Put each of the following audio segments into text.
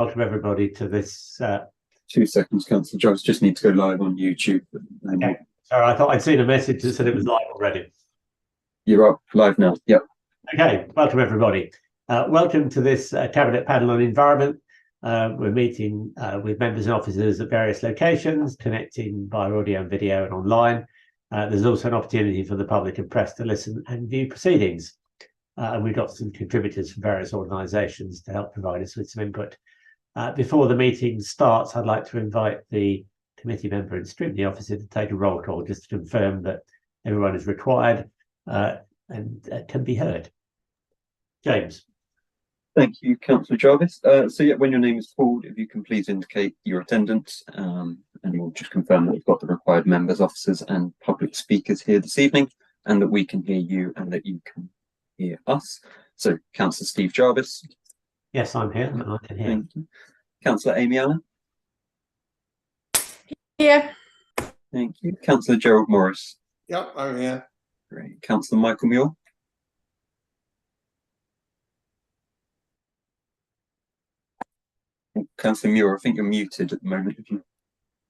Welcome everybody to this. 2 seconds, Councillor Jarvis. Just need to go live on YouTube. Okay. Sorry, I thought I'd seen a message that said it was live already. You're up live now. Yep. Okay. Welcome everybody. Welcome to this Cabinet panel on environment. We're meeting with members and officers at various locations, connecting via audio and video and online. There's also an opportunity for the public and press to listen and view proceedings. And we've got some contributors from various organisations to help provide us with some input. Before the meeting starts, I'd like to invite the committee member and scrutiny officer to take a roll call just to confirm that everyone is required and can be heard. James. Thank you, Councillor Jarvis. So yeah, when your name is called, if you can please indicate your attendance, and we'll just confirm that we've got the required members, officers and public speakers here this evening, and that we can hear you and that you can hear us. So Councillor Steve Jarvis. Yes, I'm here. I can hear. Thank you. Councillor Amy Allen. Here. Thank you. Councillor Gerald Morris. Yep, I'm here. Great. Councillor Michael Muir. Councillor Muir, I think you're muted at the moment. If you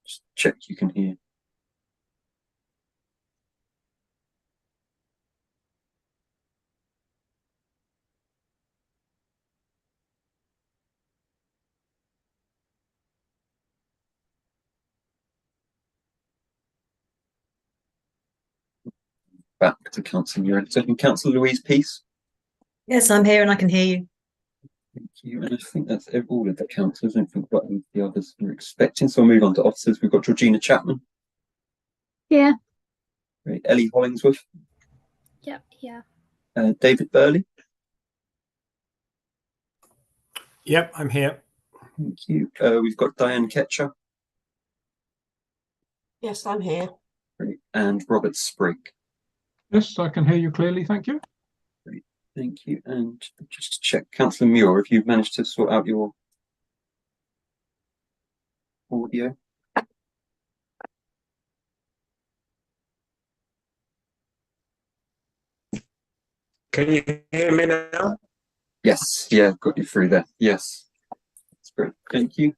just check, you can hear. Back to Councillor Muir. Second, Councillor Louise Peace. Yes, I'm here and I can hear you. Thank you. And I think that's all of the councillors. I don't think what the others were expecting. So we'll move on to officers. We've got Georgina Chapman. Yeah. Great. Ellie Hollingsworth. Yep. Yeah. David Burley. Yep, I'm here. Thank you. We've got Diane Ketcher. Yes, I'm here. Great. And Robert Sprigg. Yes, I can hear you clearly, thank you. Great, thank you. And just to check, Councillor Muir, if you've managed to sort out your audio. Can you hear me now? Yes, yeah, got you through there. Yes, that's great. Thank you.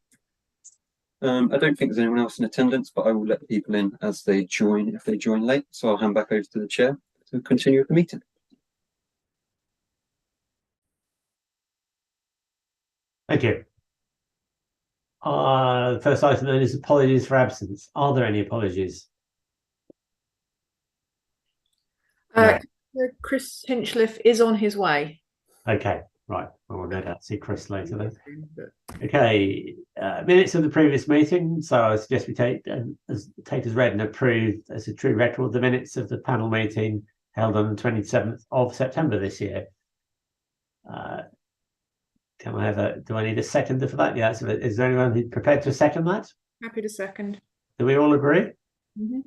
I don't think there's anyone else in attendance, but I will let people in as they join, if they join late. So I'll hand back over to the chair to continue with the meeting. Thank you. The first item then is apologies for absence. Are there any apologies? No. Chris Hinchliffe is on his way. Okay, right. We'll no doubt see Chris later then. Okay, minutes of the previous meeting. So I suggest we take as read and approve as a true record the minutes of the panel meeting held on the 27th of September this year. Can I have do I need a seconder for that? Yeah, so is there anyone who's prepared to second that? Happy to second. Do we all agree? Mm-hmm.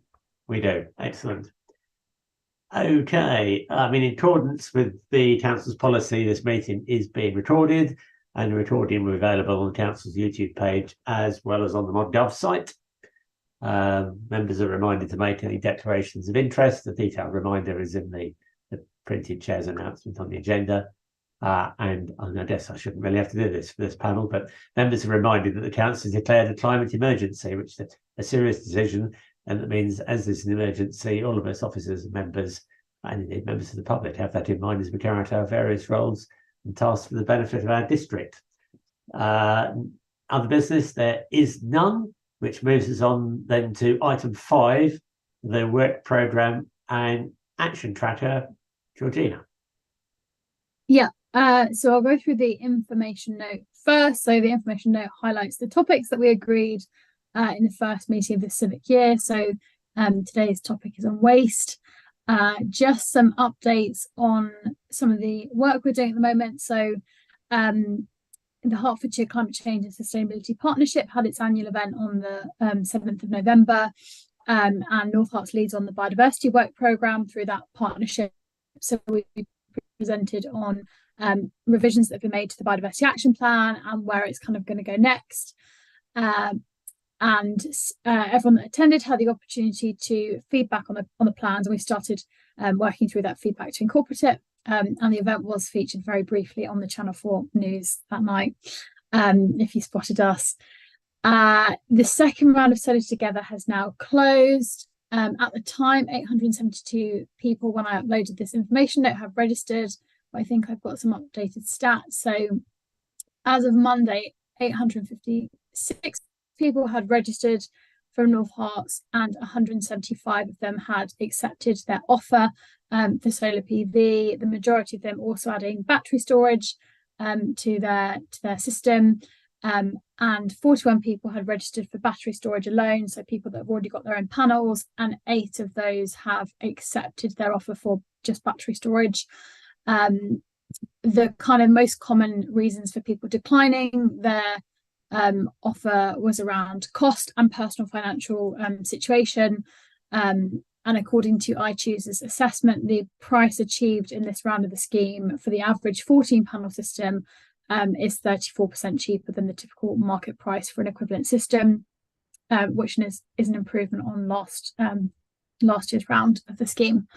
We do. Excellent. Okay, in accordance with the council's policy, this meeting is being recorded, and the recording will be available on the council's YouTube page as well as on the ModGov site. Members are reminded to make any declarations of interest. The detailed reminder is in the printed chair's announcement on the agenda. And I guess I shouldn't really have to do this for this panel, but members are reminded that the council has declared a climate emergency, which is a serious decision. And that means, as this is an emergency, all of us officers and members, and indeed members of the public, have that in mind as we carry out our various roles and tasks for the benefit of our district. Other business, there is none, which moves us on then to item 5, the work programme and action tracker. Georgina. Yeah. So I'll go through the information note first. So the information note highlights the topics that we agreed in the first meeting of the civic year. So today's topic is on waste. Just some updates on some of the work we're doing at the moment. So the Hertfordshire Climate Change and Sustainability Partnership had its annual event on the 7th of November, and North Herts leads on the biodiversity work programme through that partnership. So we presented on revisions that have been made to the biodiversity action plan and where it's kind of going to go next. And everyone that attended had the opportunity to feedback on the plans, and we started working through that feedback to incorporate it. And the event was featured very briefly on the Channel 4 news that night. if you spotted us. The second round of Solar Together has now closed. At the time, 872 people, when I uploaded this information note, have registered. But I think I've got some updated stats. So as of Monday, 856 people had registered from North Herts, and 175 of them had accepted their offer for solar PV. The majority of them also adding battery storage to their system. And 41 people had registered for battery storage alone, so people that have already got their own panels, and 8 of those have accepted their offer for just battery storage. The kind of most common reasons for people declining their offer was around cost and personal financial situation. And according to iChoose's assessment, the price achieved in this round of the scheme for the average 14 panel system is 34% cheaper than the typical market price for an equivalent system, which is an improvement on last year's round of the scheme.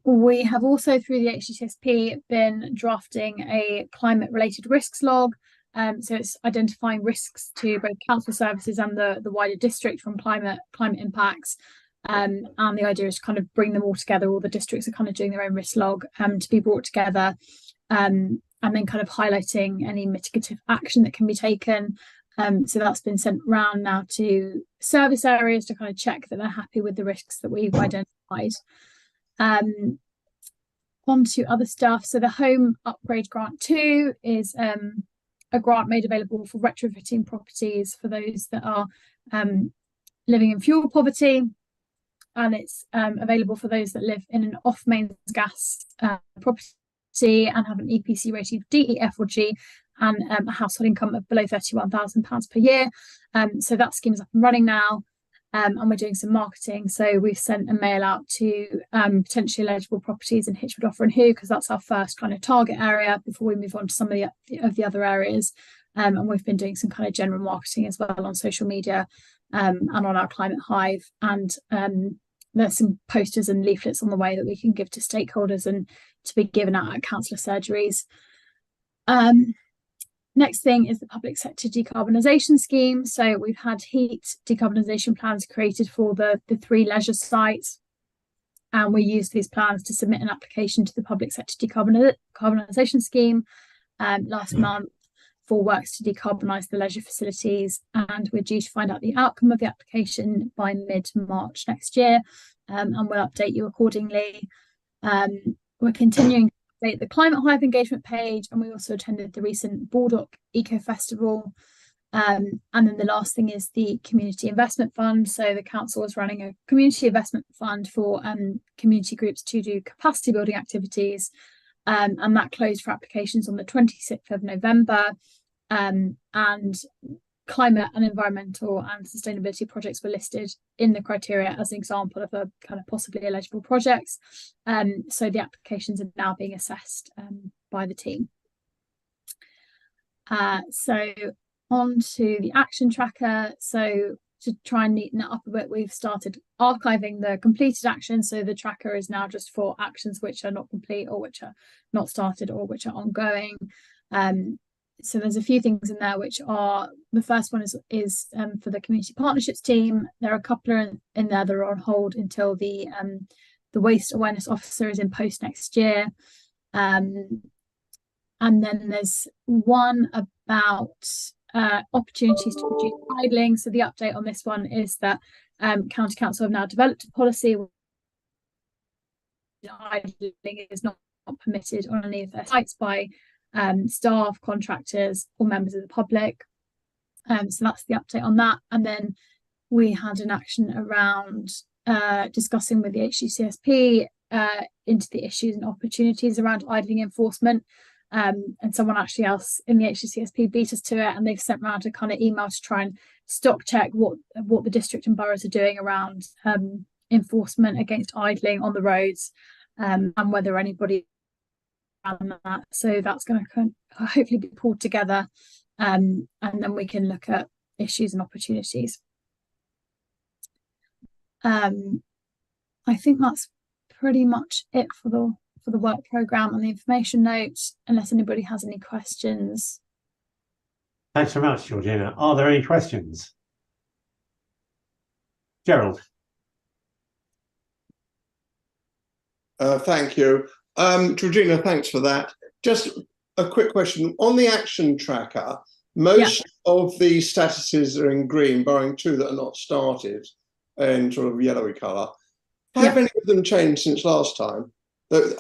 We have also, through the HDCSP, been drafting a climate-related risks log. So it's identifying risks to both council services and the wider district from climate impacts. And the idea is to kind of bring them all together. All the districts are kind of doing their own risk log to be brought together, and then kind of highlighting any mitigative action that can be taken. So that's been sent round now to service areas to kind of check that they're happy with the risks that we've identified. On to other stuff. So the Home Upgrade Grant 2 is a grant made available for retrofitting properties for those that are living in fuel poverty. And it's available for those that live in an off-mains gas property and have an EPC rating of D, E, F, or G, and a household income of below £31,000 per year. So that scheme is up and running now. And we're doing some marketing. So we've sent a mail out to potentially eligible properties in Hitchwood, Offa and Hoo, because that's our first kind of target area before we move on to some of the other areas. And we've been doing some kind of general marketing as well on social media and on our Climate Hive. And there's some posters and leaflets on the way that we can give to stakeholders and to be given out at councillor surgeries. Next thing is the public sector decarbonisation scheme. So we've had heat decarbonisation plans created for the 3 leisure sites, and we use these plans to submit an application to the public sector decarbonisation scheme last month for works to decarbonise the leisure facilities, and we're due to find out the outcome of the application by mid-March next year, and we'll update you accordingly. We're continuing the Climate Hive engagement page, and we also attended the recent Baldock Eco Festival. And then the last thing is the Community Investment Fund. So the council is running a community investment fund for community groups to do capacity building activities, and that closed for applications on the 26th of November. And climate and environmental and sustainability projects were listed in the criteria as an example of a kind of possibly eligible projects. So the applications are now being assessed by the team. So on to the action tracker. So to try and neaten it up a bit, we've started archiving the completed actions. So the tracker is now just for actions which are not complete or which are not started or which are ongoing. So there's a few things in there which are, the first one is for the community partnerships team. There are a couple in there that are on hold until the waste awareness officer is in post next year. And then there's one about opportunities to reduce idling. So the update on this one is that County Council have now developed a policy where idling is not permitted on any of their sites by staff, contractors, or members of the public. So that's the update on that. And then we had an action around discussing with the HDCSP into the issues and opportunities around idling enforcement. And someone actually else in the HDCSP beat us to it, and they've sent around a kind of email to try and stock check what the district and boroughs are doing around enforcement against idling on the roads, and whether anybody that. So that's going to hopefully be pulled together, and then we can look at issues and opportunities. I think that's pretty much it for the work programme and the information notes, unless anybody has any questions. Thanks very much, Georgina. Are there any questions? Gerald. Thank you. Georgina, thanks for that. Just a quick question. On the action tracker, most of the statuses are in green, barring 2 that are not started in sort of yellowy colour. Have any of them changed since last time? Has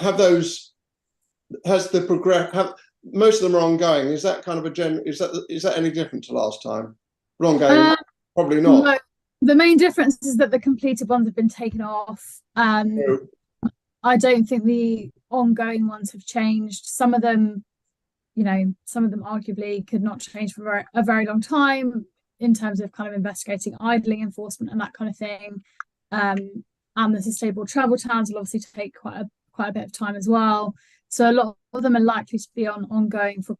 the progress? Most of them are ongoing. Is that kind of is that any different to last time? Ongoing? Probably not. No, the main difference is that the completed ones have been taken off. I don't think the ongoing ones have changed. Some of them, arguably could not change for a very long time in terms of kind of investigating idling enforcement and that kind of thing. And the sustainable travel towns will obviously take quite a bit of time as well. So a lot of them are likely to be ongoing for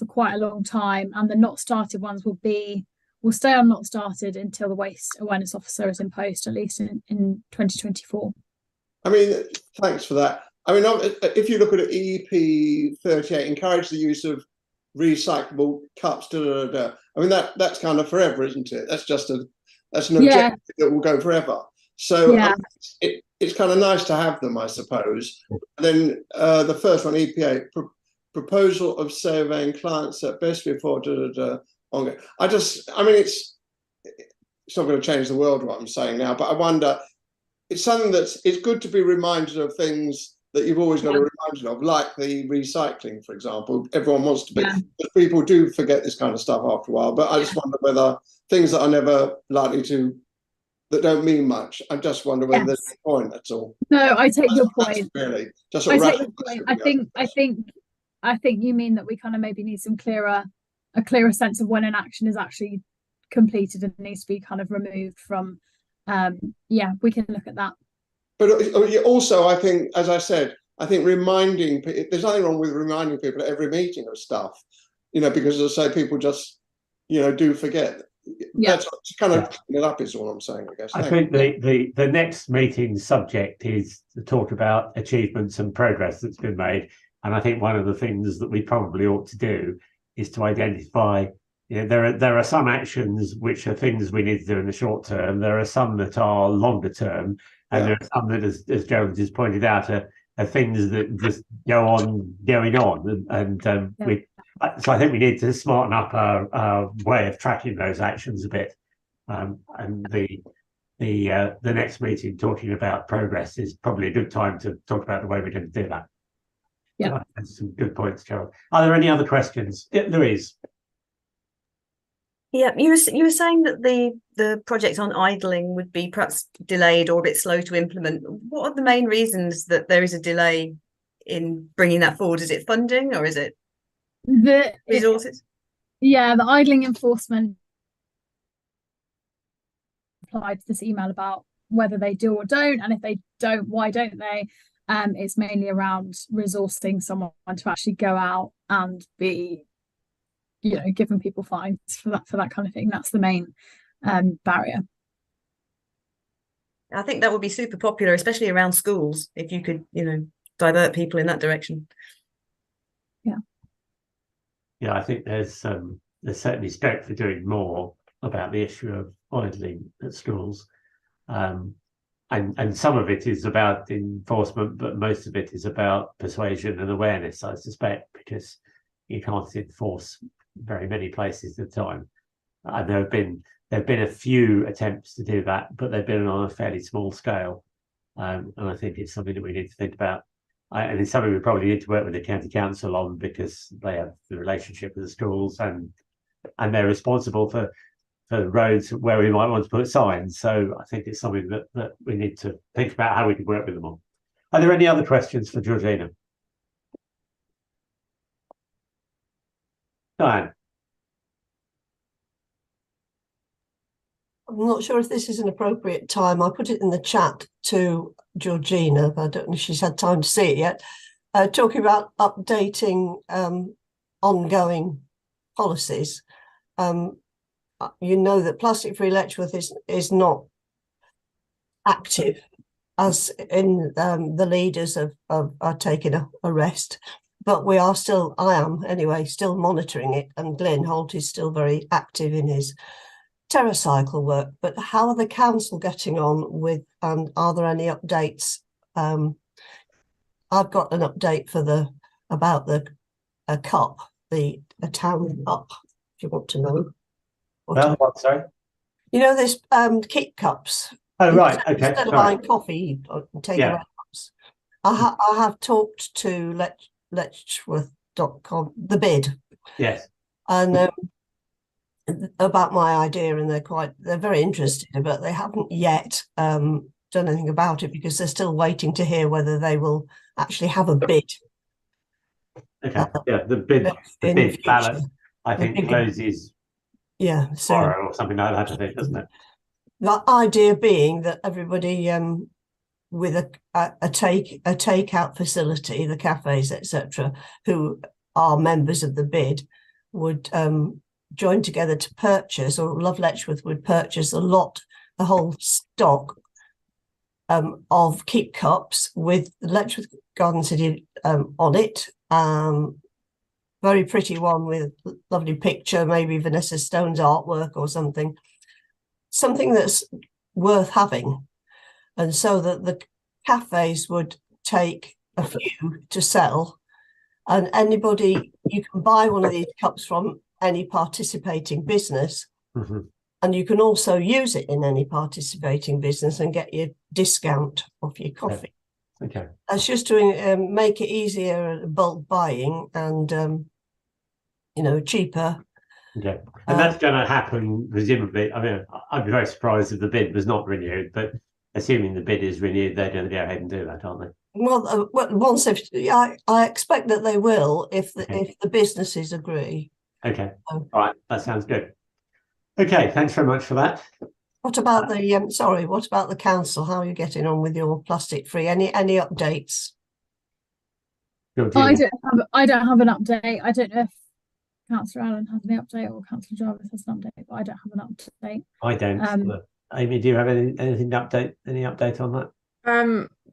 quite a long time, and the not started ones will stay on not started until the waste awareness officer is in post, at least in 2024. I mean, thanks for that. I mean, if you look at EP 38, encourage the use of recyclable cups. I mean, that's kind of forever, isn't it? That's an objective that will go forever. So it's kind of nice to have them, I suppose. And then the first one, EPA, proposal of surveying clients at best before ongoing. I mean, it's not going to change the world, what I'm saying now, but I wonder, it's something it's good to be reminded of things that you've always got to be reminded of, like the recycling, for example. Everyone wants to be, but people do forget this kind of stuff after a while. But I just wonder whether things that are never likely to, that don't mean much, I just wonder whether there's a point at all. No, I take your point. Really, just I take your point. I think you mean that we kind of maybe need a clearer sense of when an action is actually completed and needs to be kind of removed from. We can look at that. But also, I think, as I said, reminding people, there's nothing wrong with reminding people at every meeting of stuff, because as I say, people just, do forget. That's kind of clean it up is all I'm saying, I guess. I think the next meeting subject is to talk about achievements and progress that's been made. And I think one of the things that we probably ought to do is to identify, there are some actions which are things we need to do in the short term. There are some that are longer term, and there are some that, as Gerald just pointed out, are things that just going on. So I think we need to smarten up our way of tracking those actions a bit. And the next meeting talking about progress is probably a good time to talk about the way we're going to do that. Yeah, that's some good points, Gerald. Are there any other questions? Louise? Yeah, you were saying that the project on idling would be perhaps delayed or a bit slow to implement. What are the main reasons that there is a delay in bringing that forward? Is it funding or is it the resources? The idling enforcement applied to this email about whether they do or don't, and if they don't, why don't they? It's mainly around resourcing someone to actually go out and be, giving people fines for that kind of thing. That's the main barrier. I think that would be super popular, especially around schools, if you could, divert people in that direction. Yeah, I think there's certainly scope for doing more about the issue of idling at schools. And some of it is about enforcement, but most of it is about persuasion and awareness, I suspect, because you can't enforce very many places at a time. And there have been a few attempts to do that, but they've been on a fairly small scale. And I think it's something that we need to think about. And it's something we probably need to work with the county council on, because they have the relationship with the schools and they're responsible for roads where we might want to put signs. So I think it's something that we need to think about how we can work with them on. Are there any other questions for Georgina? Diane? I'm not sure if this is an appropriate time. I put it in the chat to Georgina, but I don't know if she's had time to see it yet. Talking about updating ongoing policies. That Plastic Free Letchworth is not active, as in the leaders are taking a rest. but we are still, I am anyway, still monitoring it, and Glenn Holt is still very active in his TerraCycle work. But how are the council getting on with, and are there any updates? I've got an update for about a cup, a town cup, if you want to know. What, sorry? You know, this keep cups. Oh, right. Okay. Instead of Sorry. buying coffee, take away cups. I have talked to Letchworth.com, the bid. Yes. And about my idea, and they're very interested, but they haven't yet done anything about it because they're still waiting to hear whether they will actually have a bid. Okay. Yeah. The bid ballot, I think, closes tomorrow or something like that, I think, doesn't it? The idea being that everybody with a takeout facility, the cafes, etc., who are members of the bid would join together to purchase, or Love Letchworth would purchase the whole stock of keep cups with Letchworth Garden City on it. Very pretty one with lovely picture, maybe Vanessa Stone's artwork or something that's worth having. And so that the cafes would take a few to sell, and you can buy one of these cups from any participating business, and you can also use it in any participating business and get your discount off your coffee. Okay. That's just to make it easier bulk buying and cheaper. Okay. And that's going to happen presumably. I mean, I'd be very surprised if the bid was not renewed, but assuming the bid is renewed, they're going to go ahead and do that, aren't they? Well, I expect that they will if the businesses agree. Okay. All right. That sounds good. Okay. Thanks very much for that. What about what about the council? How are you getting on with your plastic free? Any updates? I don't have an update. I don't know if Councillor Allen has any update or Councillor Jarvis has an update, but I don't have an update. I don't. Amy, do you have anything to update? Any update on that?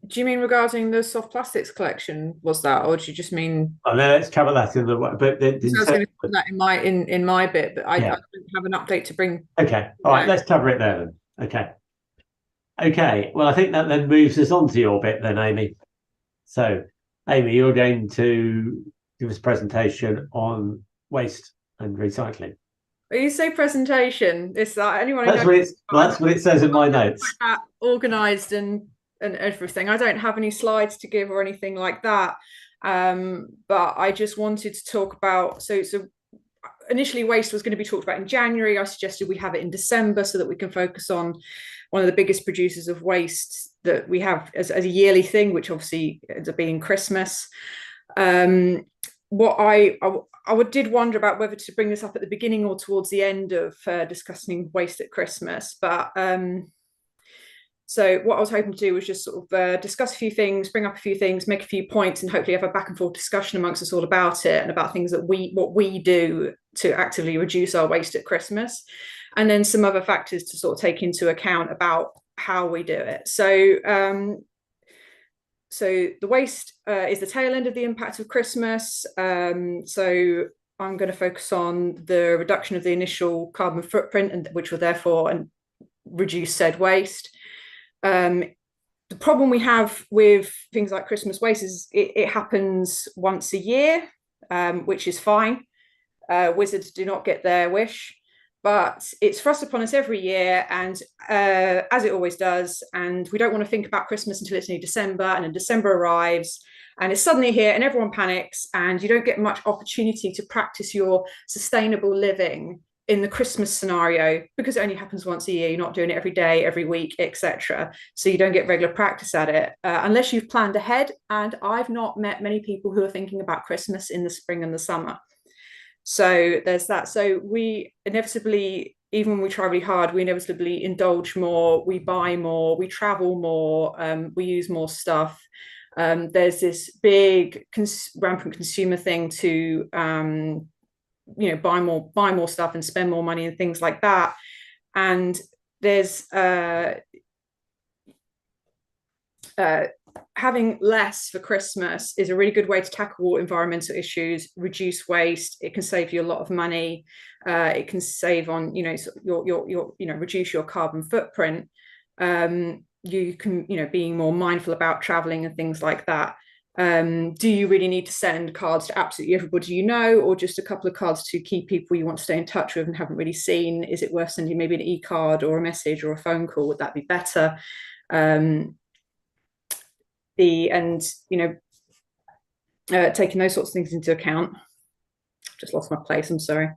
Do you mean regarding the soft plastics collection? Was that, or do you just mean? Oh, no, let's cover that in the. But I was going to put that in my bit, but I don't have an update to bring. Okay, all right, let's cover it there then. Okay. Well, I think that then moves us on to your bit then, Amy. So, Amy, you're going to give us a presentation on waste and recycling. When you say presentation, it's that anyone. That's what it says in my notes. Organised and everything. I don't have any slides to give or anything like that. But I just wanted to talk about. So initially, waste was going to be talked about in January. I suggested we have it in December so that we can focus on one of the biggest producers of waste that we have as a yearly thing, which obviously ends up being Christmas. What I did wonder about whether to bring this up at the beginning or towards the end of discussing waste at Christmas. But so what I was hoping to do was just sort of discuss a few things, bring up a few things, make a few points, and hopefully have a back and forth discussion amongst us all about it and about things that what we do to actively reduce our waste at Christmas, and then some other factors to sort of take into account about how we do it. So the waste is the tail end of the impact of Christmas. So I'm going to focus on the reduction of the initial carbon footprint, and which will therefore reduce said waste. The problem we have with things like Christmas waste is it happens once a year, which is fine. Wizards do not get their wish, but it's thrust upon us every year, and as it always does, and we don't want to think about Christmas until it's near December, and then December arrives and it's suddenly here and everyone panics, and you don't get much opportunity to practice your sustainable living in the Christmas scenario because it only happens once a year. You're not doing it every day, every week, etc. So you don't get regular practice at it unless you've planned ahead. And I've not met many people who are thinking about Christmas in the spring and the summer. So there's that. So we inevitably, even when we try really hard, we inevitably indulge more, we buy more, we travel more, we use more stuff. There's this big rampant consumer thing to buy more stuff and spend more money and things like that. And there's having less for Christmas is a really good way to tackle environmental issues, reduce waste. It can save you a lot of money. It can save on, reduce your carbon footprint. You can, being more mindful about traveling and things like that. Do you really need to send cards to absolutely everybody you know, or just a couple of cards to key people you want to stay in touch with and haven't really seen? Is it worth sending maybe an e-card or a message or a phone call? Would that be better? Taking those sorts of things into account. Just lost my place, I'm sorry.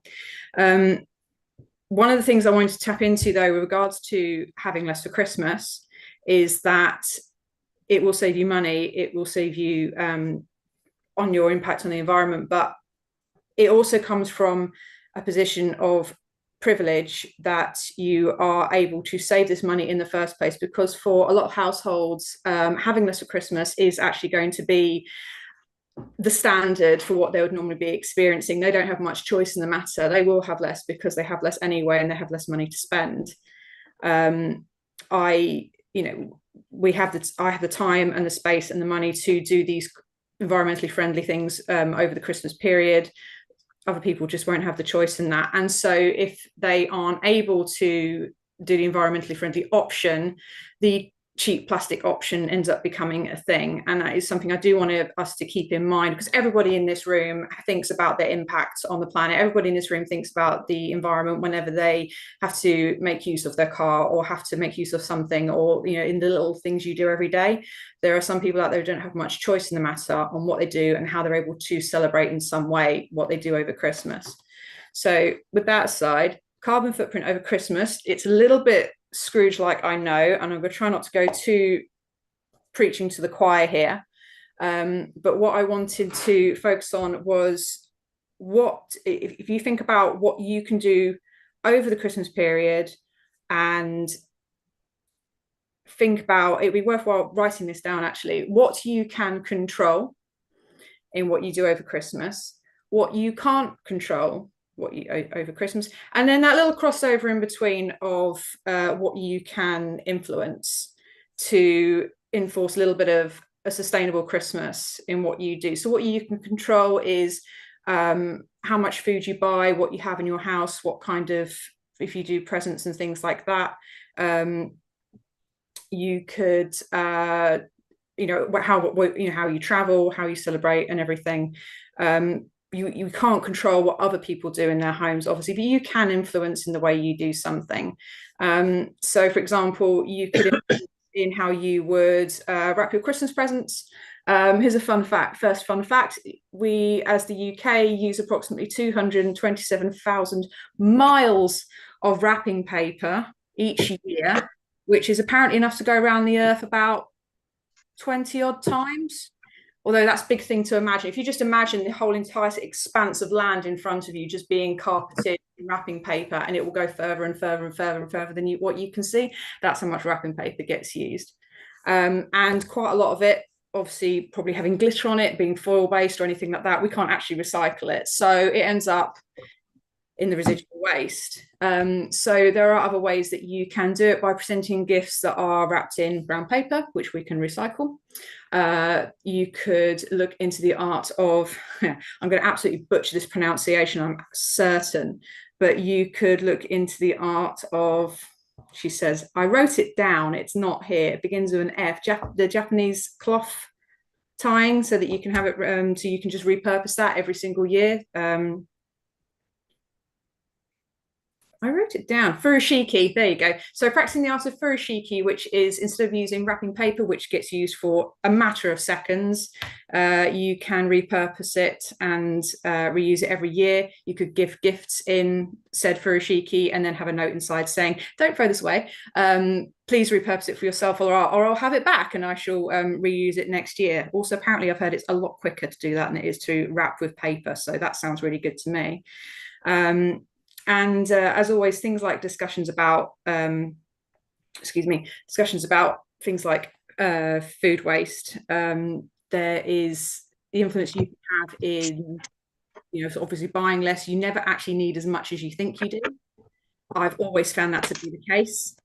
One of the things I wanted to tap into, though, with regards to having less for Christmas, is that it will save you money, it will save you on your impact on the environment, but it also comes from a position of privilege that you are able to save this money in the first place, because for a lot of households, having less for Christmas is actually going to be the standard for what they would normally be experiencing. They don't have much choice in the matter. They will have less because they have less anyway, and they have less money to spend. I have the time and the space and the money to do these environmentally friendly things over the Christmas period. Other people just won't have the choice in that. And so if they aren't able to do the environmentally friendly option, the cheap plastic option ends up becoming a thing. And that is something I do want us to keep in mind, because everybody in this room thinks about their impact on the planet. Everybody in this room thinks about the environment whenever they have to make use of their car or have to make use of something, or in the little things you do every day. There are some people out there who don't have much choice in the matter on what they do and how they're able to celebrate in some way what they do over Christmas. So with that aside, carbon footprint over Christmas, it's a little bit Scrooge-like, I know, and I'm going to try not to go too preaching to the choir here. But what I wanted to focus on was if you think about what you can do over the Christmas period, and think about, it'd be worthwhile writing this down actually, what you can control in what you do over Christmas, what you can't control over Christmas, and then that little crossover in between of what you can influence to enforce a little bit of a sustainable Christmas in what you do. So what you can control is how much food you buy, what you have in your house, what kind of, if you do presents and things like that. You could how you travel, how you celebrate and everything. You can't control what other people do in their homes, obviously, but you can influence in the way you do something. So, for example, you could influence in how you would wrap your Christmas presents. Here's a fun fact. First fun fact, we, as the UK, use approximately 227,000 miles of wrapping paper each year, which is apparently enough to go around the earth about 20 odd times. Although that's a big thing to imagine. If you just imagine the whole entire expanse of land in front of you just being carpeted in wrapping paper, and it will go further and further and further and further than what you can see, that's how much wrapping paper gets used. And quite a lot of it, obviously, probably having glitter on it, being foil-based or anything like that, we can't actually recycle it. So it ends up in the residual waste. So there are other ways that you can do it by presenting gifts that are wrapped in brown paper, which we can recycle. You could look into the art of, I'm going to absolutely butcher this pronunciation, I'm certain, but you could look into the art of, she says, I wrote it down, it's not here, it begins with an F, the Japanese cloth tying, so that you can have it, so you can just repurpose that every single year. I wrote it down, furoshiki, there you go. So practicing the art of furoshiki, which is, instead of using wrapping paper, which gets used for a matter of seconds, you can repurpose it and reuse it every year. You could give gifts in said furoshiki and then have a note inside saying, don't throw this away, please repurpose it for yourself, or I'll have it back and I shall reuse it next year. Also, apparently I've heard it's a lot quicker to do that than it is to wrap with paper. So that sounds really good to me. And as always, things like discussions about, discussions about things like food waste. There is the influence you can have in, so obviously buying less. You never actually need as much as you think you do. I've always found that to be the case.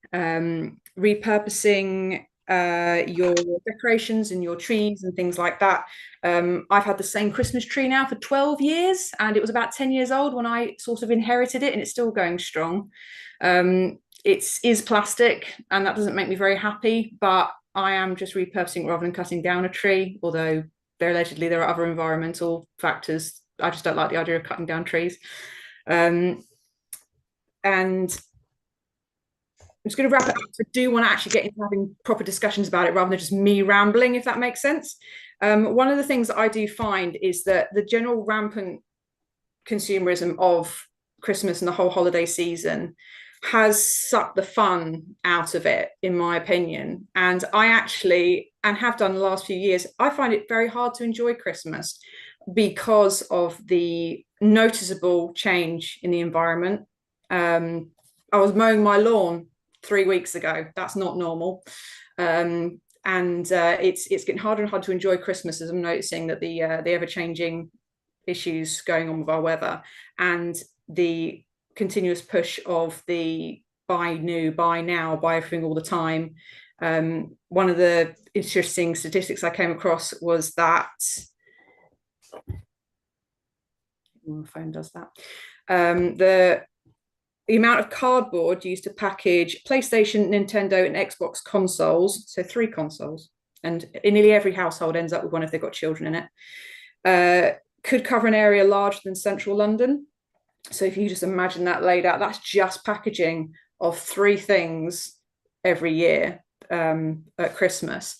Repurposing your decorations and your trees and things like that. I've had the same Christmas tree now for 12 years, and it was about 10 years old when I sort of inherited it, and it's still going strong. It is plastic, and that doesn't make me very happy, but I am just repurposing rather than cutting down a tree, although there are other environmental factors. I just don't like the idea of cutting down trees. And I'm just going to wrap it up. I do want to actually get into having proper discussions about it rather than just me rambling, if that makes sense. One of the things that I do find is that the general rampant consumerism of Christmas and the whole holiday season has sucked the fun out of it, in my opinion. And I actually, and have done the last few years, I find it very hard to enjoy Christmas because of the noticeable change in the environment. I was mowing my lawn 3 weeks ago. That's not normal. And it's getting harder and harder to enjoy Christmas, as I'm noticing that the ever-changing issues going on with our weather and the continuous push of the buy new, buy now, buy everything all the time. One of the interesting statistics I came across was that my phone does that. The amount of cardboard used to package PlayStation, Nintendo, and Xbox consoles, so 3 consoles, and in nearly every household ends up with one if they've got children in it, could cover an area larger than central London. So if you just imagine that laid out, that's just packaging of 3 things every year at Christmas.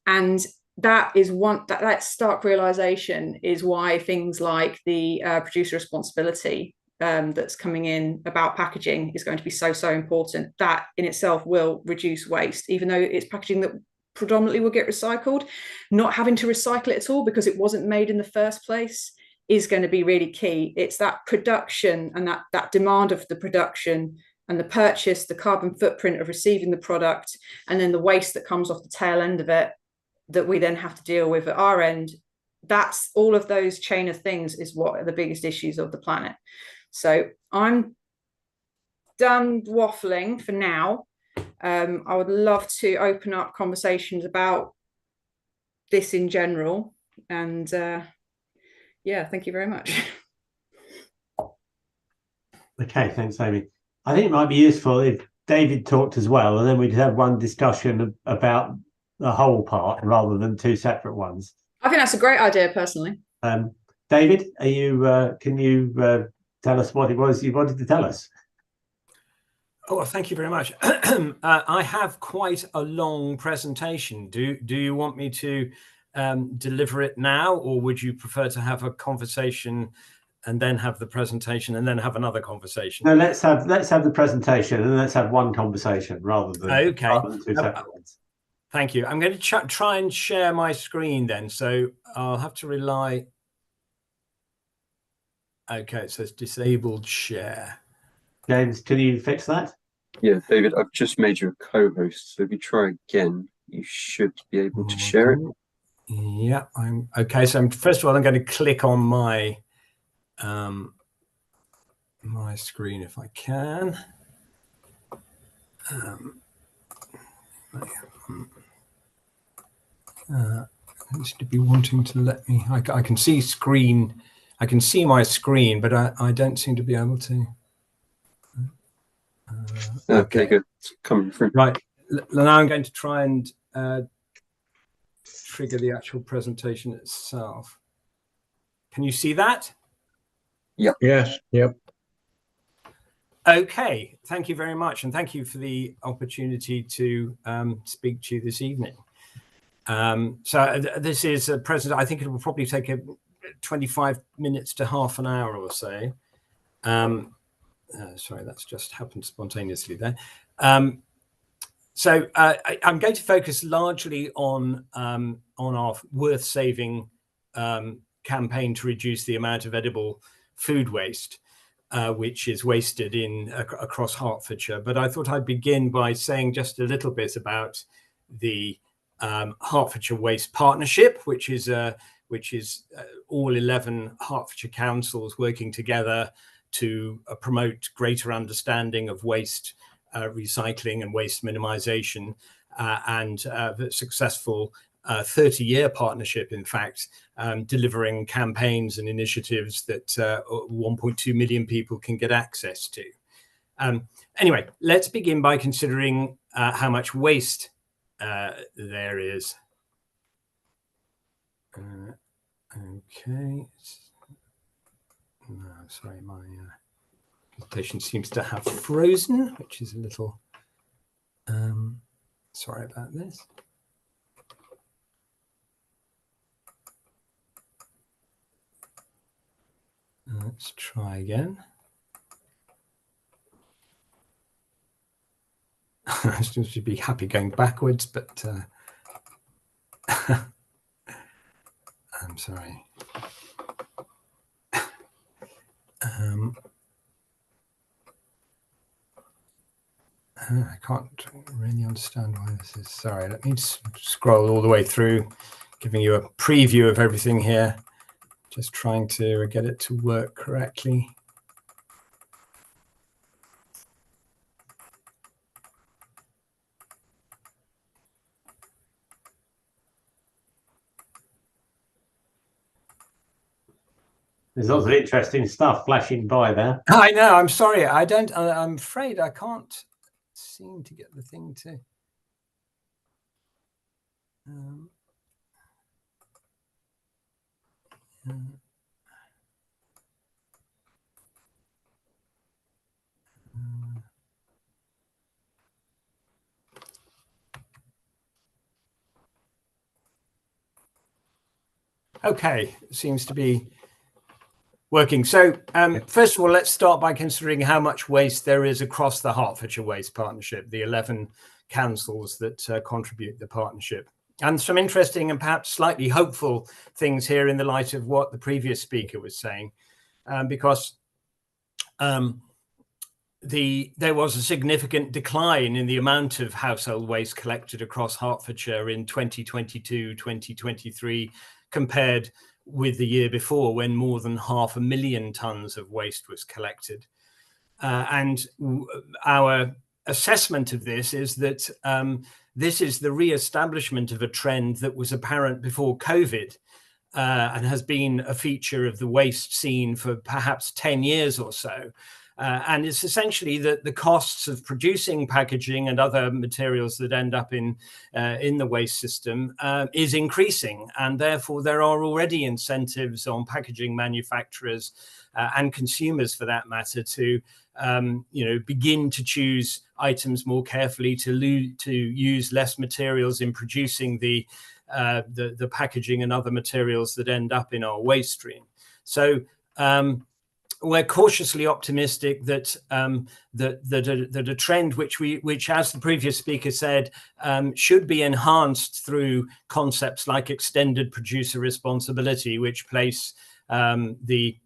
And that is that stark realization is why things like the producer responsibility that's coming in about packaging is going to be so important. That in itself will reduce waste, even though it's packaging that predominantly will get recycled. Not having to recycle it at all because it wasn't made in the first place is going to be really key. It's that production and that demand of the production and the purchase, the carbon footprint of receiving the product, and then the waste that comes off the tail end of it that we then have to deal with at our end. That's all of those chain of things is what are the biggest issues of the planet. So I'm done waffling for now. I would love to open up conversations about this in general. And yeah, thank you very much. Okay, thanks, Amy. I think it might be useful if David talked as well, and then we'd have one discussion about the whole part rather than 2 separate ones. I think that's a great idea, personally. David, are you? Can you tell us what it was you wanted to tell us? Oh, well, thank you very much. I have quite a long presentation. Do you want me to deliver it now, or would you prefer to have a conversation and then have the presentation and then have another conversation? No, let's have the presentation and let's have one conversation rather than 2 separate ones. Thank you. I'm going to try and share my screen then, so I'll have to rely. Okay, it says disabled share. James, can you fix that? Yeah, David, I've just made you a co-host, so if you try again, you should be able to share it. Yeah, I'm okay. So first of all, I'm going to click on my my screen if I can. It should be wanting to let me. I can see screen. I can see my screen, but I don't seem to be able to. Okay, good. It's coming through. Right. Now I'm going to try and trigger the actual presentation itself. Can you see that? Yep. Yes. Yep. Okay. Thank you very much, and thank you for the opportunity to speak to you this evening. So this is a present. I think it will probably take 25 minutes to half an hour or so. Sorry, that's just happened spontaneously there. So I'm going to focus largely on our worth saving campaign to reduce the amount of edible food waste, which is wasted across Hertfordshire. But I thought I'd begin by saying just a little bit about the Hertfordshire Waste Partnership, which is all 11 Hertfordshire councils working together to promote greater understanding of waste recycling and waste minimisation. and the successful 30-year partnership, in fact, delivering campaigns and initiatives that 1.2 million people can get access to. Anyway, let's begin by considering how much waste there is. Okay. No, sorry, my presentation seems to have frozen, which is a little sorry about this. Let's try again. I should be happy going backwards, but I'm sorry. I can't really understand why this is. Sorry, let me scroll all the way through, giving you a preview of everything here. Just trying to get it to work correctly. There's lots of interesting stuff flashing by there. I know. I'm sorry. I'm afraid I can't seem to get the thing to. Okay, seems to be working. So first of all, let's start by considering how much waste there is across the Hertfordshire Waste Partnership, the 11 councils that contribute the partnership. And some interesting and perhaps slightly hopeful things here in the light of what the previous speaker was saying, because there was a significant decline in the amount of household waste collected across Hertfordshire in 2022-2023 compared with the year before, when more than 500,000 tonnes of waste was collected. And our assessment of this is that this is the re-establishment of a trend that was apparent before COVID and has been a feature of the waste scene for perhaps 10 years or so. And it's essentially that the costs of producing packaging and other materials that end up in the waste system is increasing, and therefore there are already incentives on packaging manufacturers and consumers, for that matter, to begin to choose items more carefully, to use less materials in producing the packaging and other materials that end up in our waste stream. So we're cautiously optimistic that that a trend which, as the previous speaker said, should be enhanced through concepts like extended producer responsibility, which place the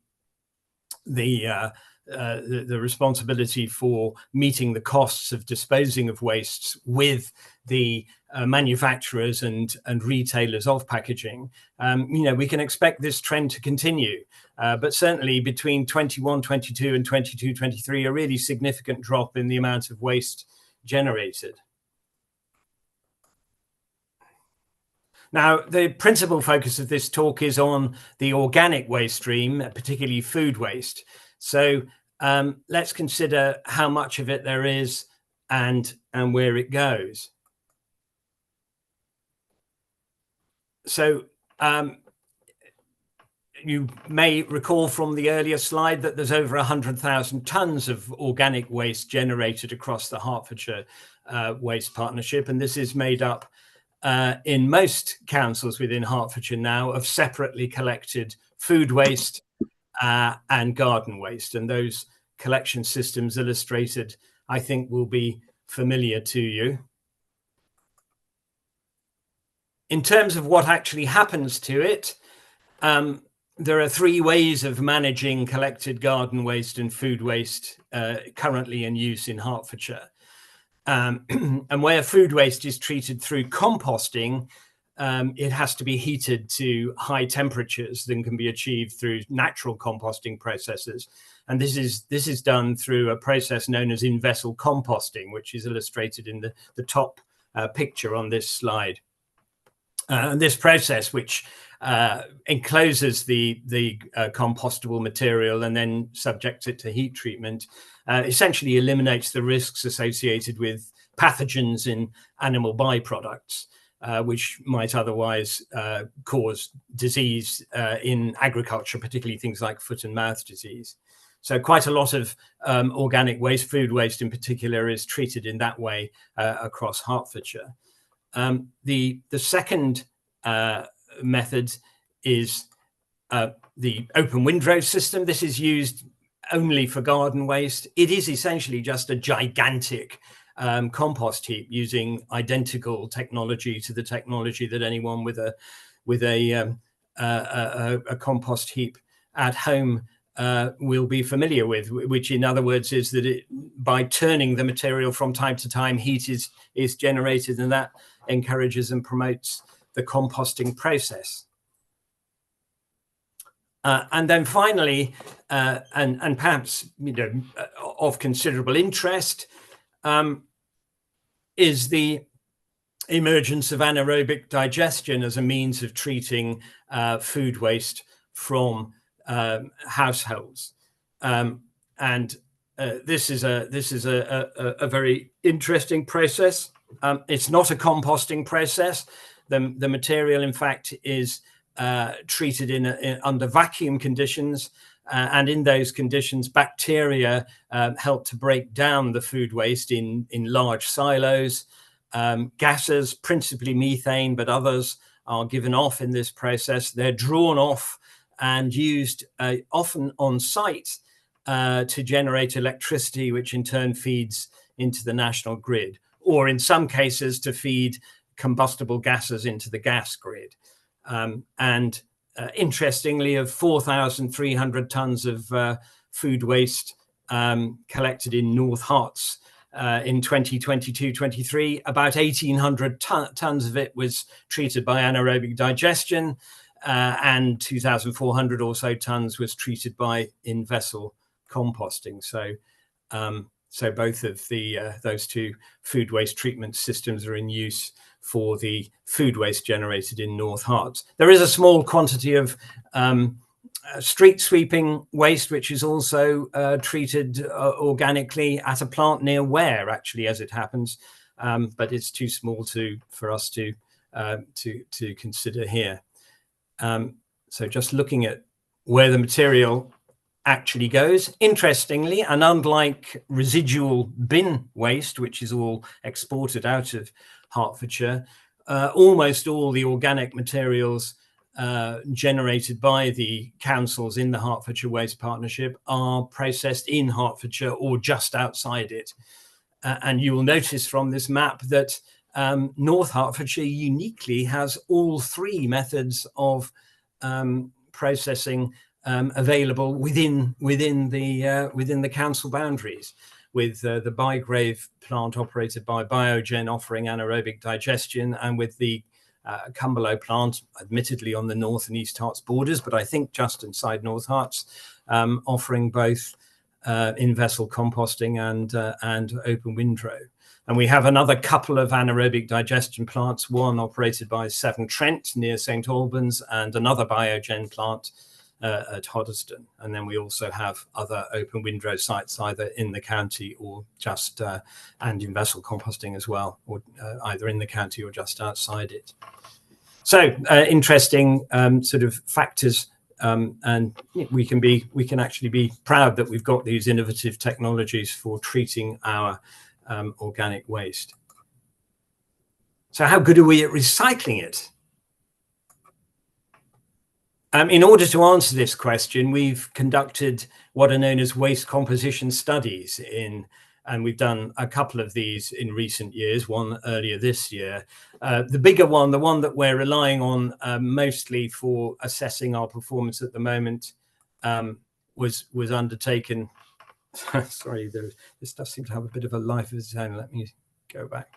responsibility for meeting the costs of disposing of wastes with the manufacturers and retailers of packaging. We can expect this trend to continue, but certainly between 21-22 and 22-23, a really significant drop in the amount of waste generated. Now, the principal focus of this talk is on the organic waste stream, particularly food waste. So let's consider how much of it there is and where it goes. So you may recall from the earlier slide that there's over 100,000 tonnes of organic waste generated across the Hertfordshire Waste Partnership, and this is made up in most councils within Hertfordshire now of separately collected food waste and garden waste, and those collection systems illustrated, I think, will be familiar to you. In terms of what actually happens to it, there are three ways of managing collected garden waste and food waste currently in use in Hertfordshire. And where food waste is treated through composting, it has to be heated to high temperatures than can be achieved through natural composting processes. And this is done through a process known as in-vessel composting, which is illustrated in the top picture on this slide. And this process, which encloses the compostable material and then subjects it to heat treatment, essentially eliminates the risks associated with pathogens in animal byproducts, which might otherwise cause disease in agriculture, particularly things like foot and mouth disease. So quite a lot of organic waste, food waste in particular, is treated in that way across Hertfordshire. The second method is the open windrow system. This is used only for garden waste. It is essentially just a gigantic compost heap using identical technology to the technology that anyone with a compost heap at home will be familiar with, which in other words is that by turning the material from time to time, heat is generated, and that encourages and promotes the composting process. And then finally, and perhaps of considerable interest, is the emergence of anaerobic digestion as a means of treating food waste from households. This is a very interesting process. It's not a composting process. The material, in fact, is treated under vacuum conditions, and in those conditions, bacteria help to break down the food waste in large silos. Gases, principally methane, but others are given off in this process. They're drawn off and used often on site to generate electricity, which in turn feeds into the national grid, or in some cases to feed combustible gases into the gas grid. Interestingly, of 4,300 tons of food waste collected in North Herts in 2022-23, about 1,800 tons of it was treated by anaerobic digestion, and 2,400 or so tons was treated by in-vessel composting. So both of those two food waste treatment systems are in use for the food waste generated in North Herts. There is a small quantity of street sweeping waste, which is also treated organically at a plant near Ware, actually, as it happens, but it's too small for us to consider here. So just looking at where the material actually goes, interestingly, and unlike residual bin waste, which is all exported out of Hertfordshire, almost all the organic materials generated by the councils in the Hertfordshire Waste Partnership are processed in Hertfordshire or just outside it. And you will notice from this map that North Hertfordshire uniquely has all three methods of processing available within the council boundaries, with the Bygrave plant operated by Biogen offering anaerobic digestion, and with the Cumberlow plant, admittedly on the North and East Herts borders, but I think just inside North Herts, offering both in-vessel composting and open windrow. And we have another couple of anaerobic digestion plants, one operated by Severn Trent near St Albans, and another Biogen plant at Hoddesdon. And then we also have other open windrow sites either in the county or just and in vessel composting as well, or either in the county or just outside it. So interesting sort of factors, and we can actually be proud that we've got these innovative technologies for treating our organic waste. So how good are we at recycling it? In order to answer this question, we've conducted what are known as waste composition studies and we've done a couple of these in recent years, one earlier this year. The bigger one, the one that we're relying on mostly for assessing our performance at the moment, was undertaken. Sorry, this does seem to have a bit of a life of its own. Let me go back.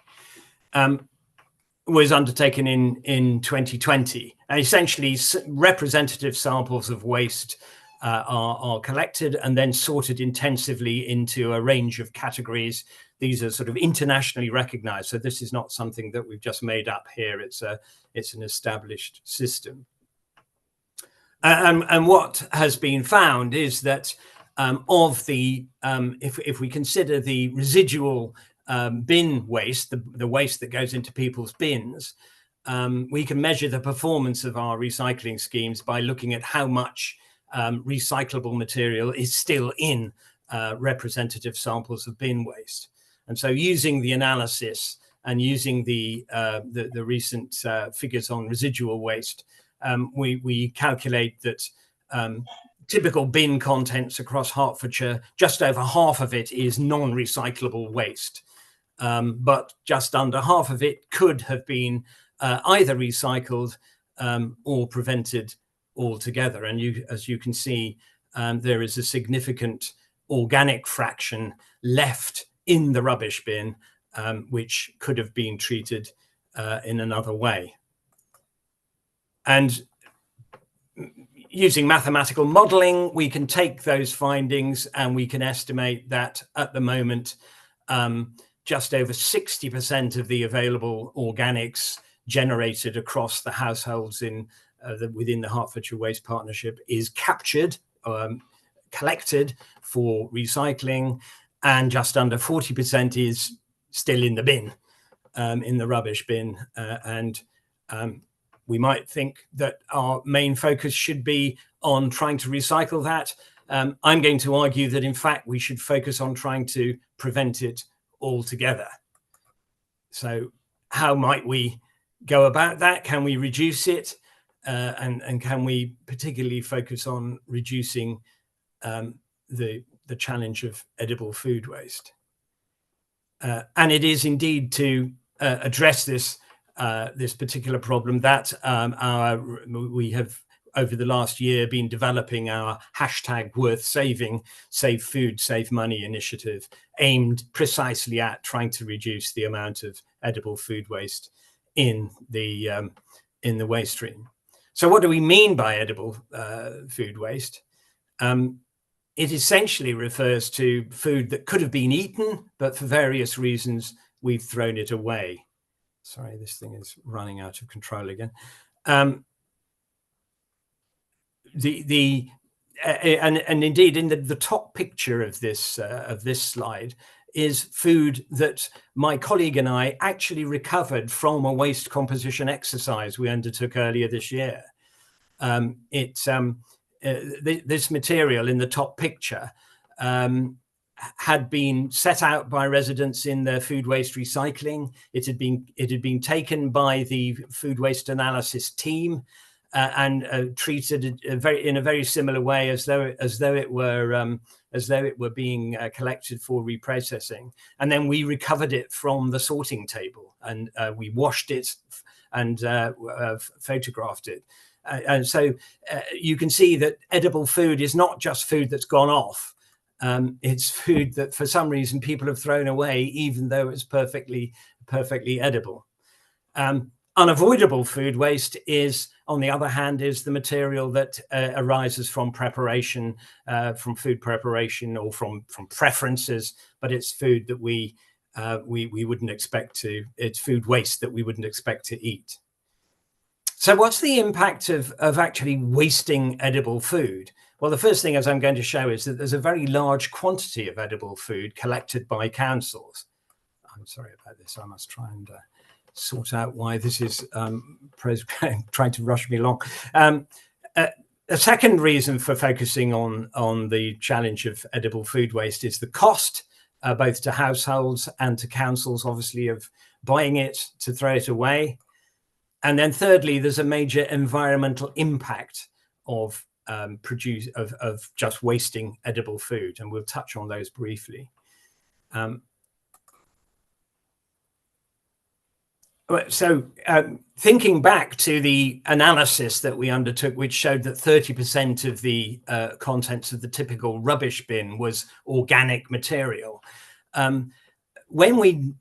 Was undertaken in 2020. And essentially, representative samples of waste are collected and then sorted intensively into a range of categories. These are sort of internationally recognized. So this is not something that we've just made up here. It's an established system. And what has been found is that if we consider the residual bin waste, the waste that goes into people's bins, we can measure the performance of our recycling schemes by looking at how much recyclable material is still in representative samples of bin waste. And so using the analysis and using the recent figures on residual waste, we calculate that typical bin contents across Hertfordshire, just over half of it is non-recyclable waste. But just under half of it could have been either recycled or prevented altogether. And as you can see, there is a significant organic fraction left in the rubbish bin, which could have been treated in another way. And using mathematical modeling, we can take those findings and we can estimate that at the moment, just over 60% of the available organics generated across the households within the Hertfordshire Waste Partnership is captured, collected for recycling, and just under 40% is still in the bin, in the rubbish bin. We might think that our main focus should be on trying to recycle that. I'm going to argue that, in fact, we should focus on trying to prevent it altogether. So how might we go about that? Can we reduce it? And can we particularly focus on reducing the challenge of edible food waste? And it is indeed to address this particular problem that we have over the last year been developing our hashtag Worth Saving, Save Food, Save Money initiative, aimed precisely at trying to reduce the amount of edible food waste in the waste stream. So what do we mean by edible food waste? It essentially refers to food that could have been eaten, but for various reasons we've thrown it away. Sorry, this thing is running out of control again. And indeed, in the top picture of this slide is food that my colleague and I actually recovered from a waste composition exercise we undertook earlier this year. This material in the top picture had been set out by residents in their food waste recycling. It had been taken by the food waste analysis team and treated in a very similar way as though it were being collected for reprocessing. And then we recovered it from the sorting table and we washed it and photographed it. And so you can see that edible food is not just food that's gone off. It's food that for some reason people have thrown away, even though it's perfectly edible. Unavoidable food waste is, on the other hand, is the material that arises from preparation, from food preparation or from preferences, but it's food that we wouldn't expect to, it's food waste that we wouldn't expect to eat. So what's the impact of actually wasting edible food? Well, the first thing, as I'm going to show, is that there's a very large quantity of edible food collected by councils. I'm sorry about this. I must try and sort out why this is trying to rush me along. A second reason for focusing on the challenge of edible food waste is the cost, both to households and to councils, obviously, of buying it to throw it away. And then thirdly, there's a major environmental impact of just wasting edible food, and we'll touch on those briefly. Thinking back to the analysis that we undertook, which showed that 30% of the contents of the typical rubbish bin was organic material. When we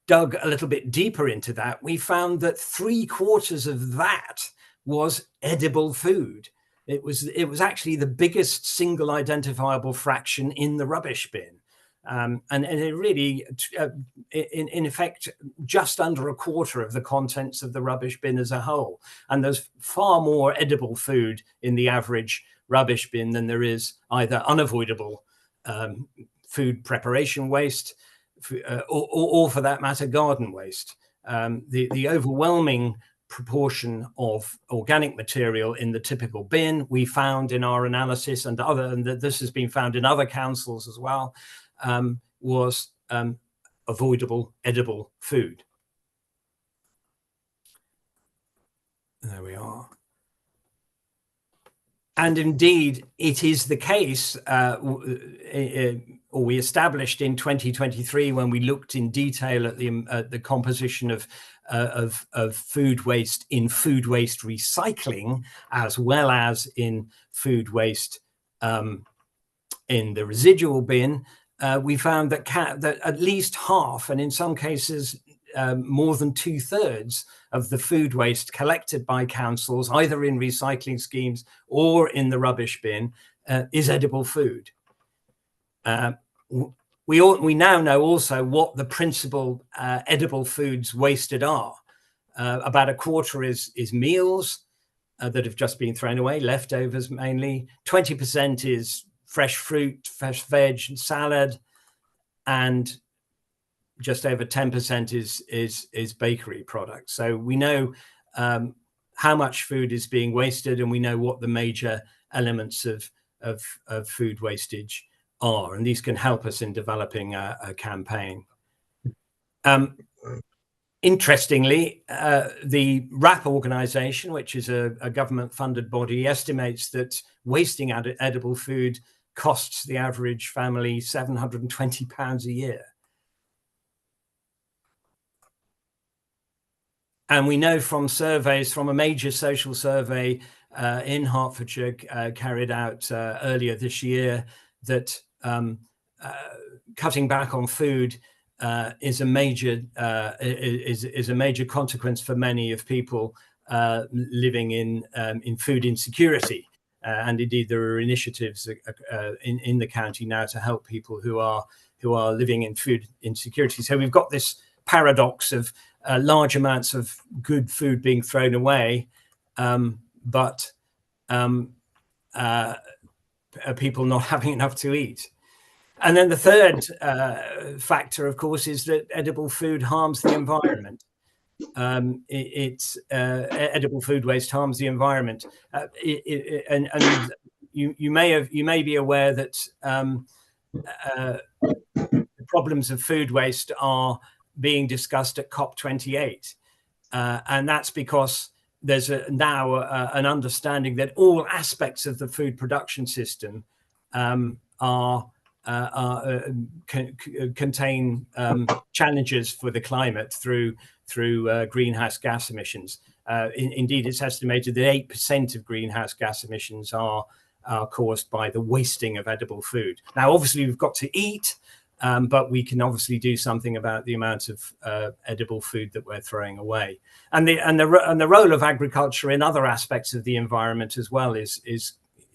dug a little bit deeper into that, we found that 3/4 of that was edible food. It was actually the biggest single identifiable fraction in the rubbish bin. And it really, in effect, just under a quarter of the contents of the rubbish bin as a whole. And there's far more edible food in the average rubbish bin than there is either unavoidable food preparation waste, or for that matter, garden waste. The overwhelming proportion of organic material in the typical bin we found in our analysis, and this has been found in other councils as well, was avoidable edible food. There we are. And indeed, it is the case, or we established in 2023 when we looked in detail at the composition of food waste in food waste recycling, as well as in food waste in the residual bin. We found that at least half, and in some cases more than 2/3 of the food waste collected by councils, either in recycling schemes or in the rubbish bin, is edible food. We now know also what the principal edible foods wasted are. About a quarter is meals that have just been thrown away, leftovers mainly. 20% is fresh fruit, fresh veg, and salad, and just over 10% is bakery products. So we know how much food is being wasted, and we know what the major elements of food wastage are, and these can help us in developing a campaign. Interestingly, the WRAP organization, which is a government-funded body, estimates that wasting edible food costs the average family £720 a year. And we know from surveys, from a major social survey in Hertfordshire carried out earlier this year, that cutting back on food is a major consequence for many of people living in food insecurity. And indeed, there are initiatives in the county now to help people who are living in food insecurity. So we've got this paradox of large amounts of good food being thrown away, but people not having enough to eat. And then the third factor, of course, is that edible food harms the environment. Edible food waste harms the environment, and you may be aware that the problems of food waste are being discussed at COP28, and that's because there's now an understanding that all aspects of the food production system contain challenges for the climate through greenhouse gas emissions. Indeed, it's estimated that 8% of greenhouse gas emissions are caused by the wasting of edible food. Now, obviously, we've got to eat, but we can obviously do something about the amount of edible food that we're throwing away. And the role of agriculture in other aspects of the environment as well is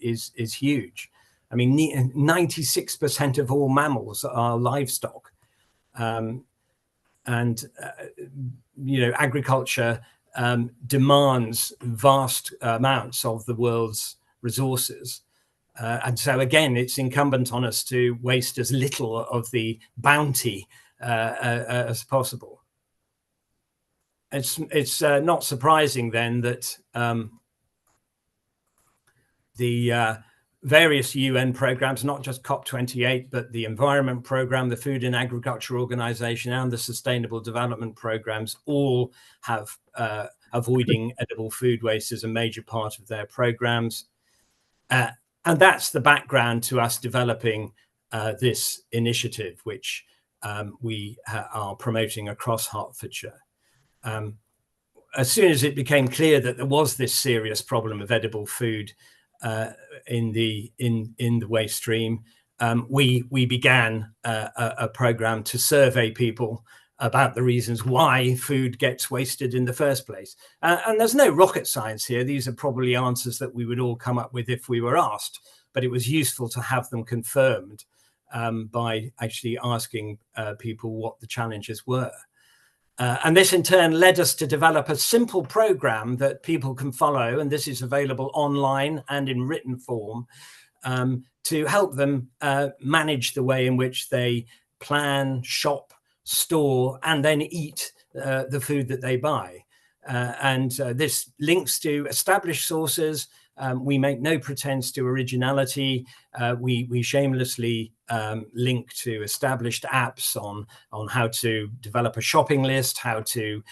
huge. I mean, 96% of all mammals are livestock, agriculture demands vast amounts of the world's resources. And so, again, it's incumbent on us to waste as little of the bounty as possible. It's not surprising then that the various UN programs, not just COP28, but the Environment Programme, the Food and Agriculture Organization, and the Sustainable Development Programs all have avoiding edible food waste as a major part of their programs. And that's the background to us developing this initiative, which we are promoting across Hertfordshire. As soon as it became clear that there was this serious problem of edible food in the waste stream, we began a program to survey people about the reasons why food gets wasted in the first place. And there's no rocket science here. These are probably answers that we would all come up with if we were asked, but it was useful to have them confirmed by actually asking people what the challenges were. And this in turn led us to develop a simple program that people can follow, and this is available online and in written form, to help them manage the way in which they plan, shop, store, and then eat the food that they buy. And this links to established sources. We make no pretense to originality. We shamelessly link to established apps on how to develop a shopping list, how to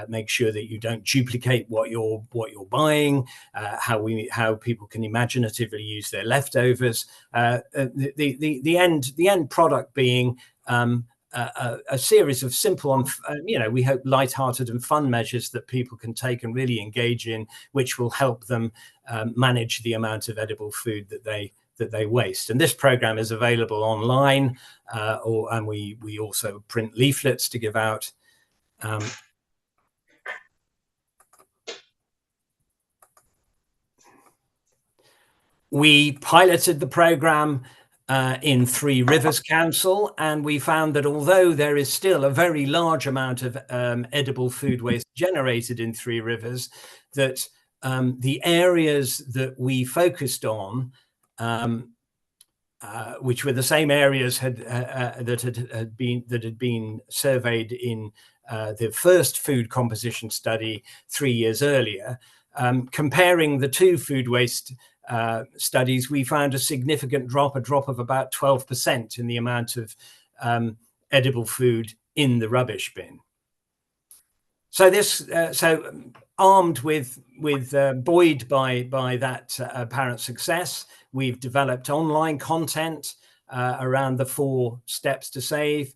make sure that you don't duplicate what you're buying, how people can imaginatively use their leftovers. The end product being a series of simple, we hope light-hearted and fun measures that people can take and really engage in, which will help them manage the amount of edible food that they waste. And this program is available online, and we also print leaflets to give out. We piloted the program in Three Rivers Council, and we found that although there is still a very large amount of edible food waste generated in Three Rivers, that the areas that we focused on, which were the same areas that had been surveyed in the first food composition study 3 years earlier, comparing the two food waste studies, we found a significant drop of about 12% in the amount of edible food in the rubbish bin. So this, armed with buoyed by that apparent success, we've developed online content around the 4 steps to save.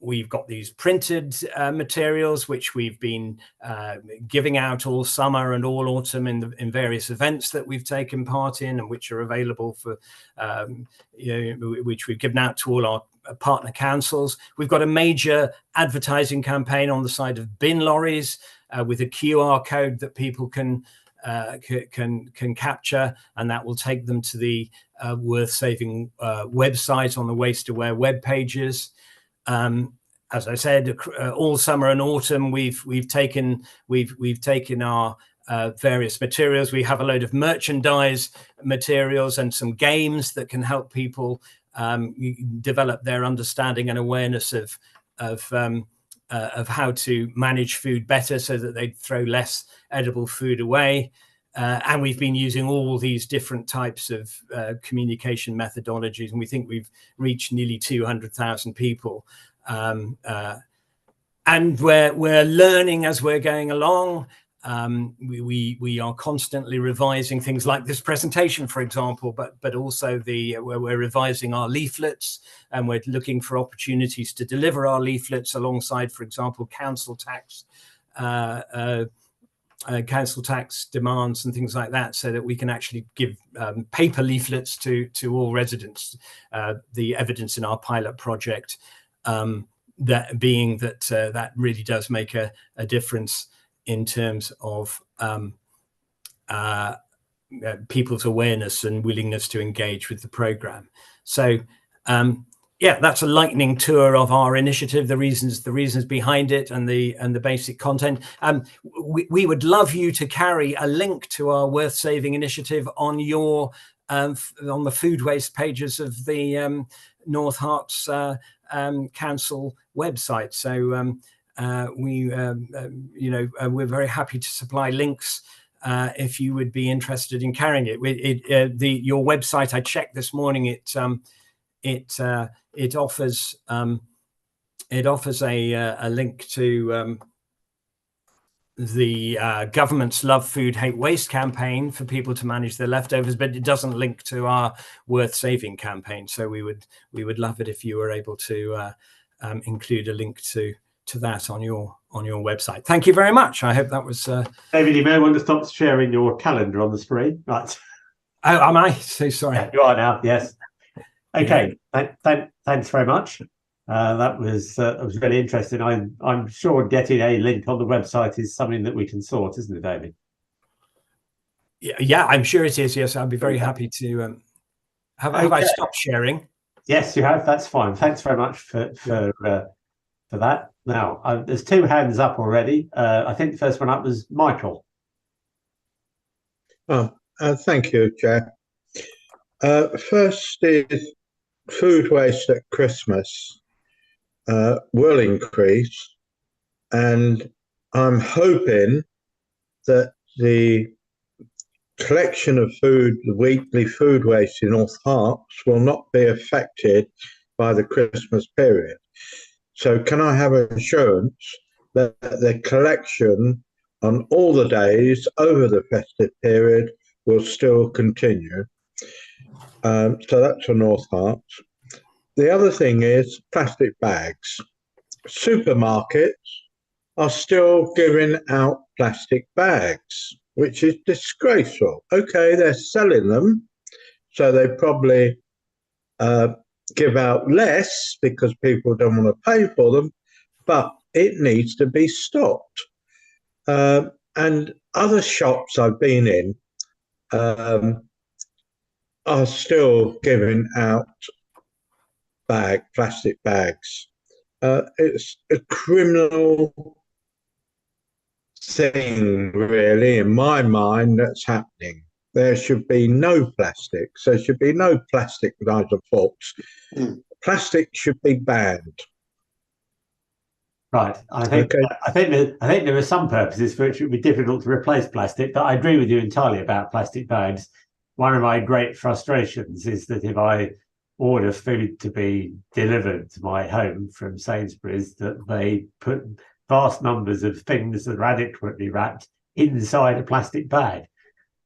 We've got these printed materials, which we've been giving out all summer and all autumn in various events that we've taken part in, and which are available for, which we've given out to all our partner councils. We've got a major advertising campaign on the side of bin lorries with a QR code that people can capture, and that will take them to the Worth Saving website on the Waste Aware web pages. As I said, all summer and autumn, we've taken our various materials. We have a load of merchandise materials and some games that can help people develop their understanding and awareness of how to manage food better, so that they throw less edible food away. And we've been using all these different types of communication methodologies, and we think we've reached nearly 200,000 people. And we're learning as we're going along. We are constantly revising things like this presentation, for example, but also where we're revising our leaflets, and we're looking for opportunities to deliver our leaflets alongside, for example, council tax demands and things like that, so that we can actually give paper leaflets to all residents. The evidence in our pilot project that being that really does make a difference in terms of people's awareness and willingness to engage with the program. So that's a lightning tour of our initiative, the reasons behind it, and the basic content. We would love you to carry a link to our Worth Saving initiative on your on the food waste pages of the North Herts Council website. So we're very happy to supply links if you would be interested in carrying it. Your website, I checked this morning, it offers a link to the government's Love Food, Hate Waste campaign for people to manage their leftovers, but it doesn't link to our Worth Saving campaign. So we would love it if you were able to include a link to that on your website. Thank you very much. I hope that was David, you may want to stop sharing your calendar on the screen. Right. Oh, am I so sorry? Yeah, you are now. Yes. Okay. Yeah. Thanks very much. That was really interesting. I'm sure getting a link on the website is something that we can sort, isn't it, David? Yeah, I'm sure it is. Yes, I'd be very happy to. Have I stopped sharing? Yes, you have. That's fine. Thanks very much for that. Now, there's 2 hands up already. I think the first one up was Michael. Thank you, Chair. First is food waste at Christmas will increase, and I'm hoping that the collection of food, the weekly food waste in North Herts, will not be affected by the Christmas period. So can I have assurance that the collection on all the days over the festive period will still continue? So that's for North Herts. The other thing is plastic bags. Supermarkets are still giving out plastic bags, which is disgraceful. Okay, they're selling them, so they probably give out less because people don't want to pay for them, but it needs to be stopped. And other shops I've been in are still giving out plastic bags. It's a criminal thing, really, in my mind, that's happening. There should be no plastics. There should be no plastic knives and forks. Plastic should be banned. Right. I think there are some purposes for which it would be difficult to replace plastic, but I agree with you entirely about plastic bags. One of my great frustrations is that if I order food to be delivered to my home from Sainsbury's, that they put vast numbers of things that are adequately wrapped inside a plastic bag.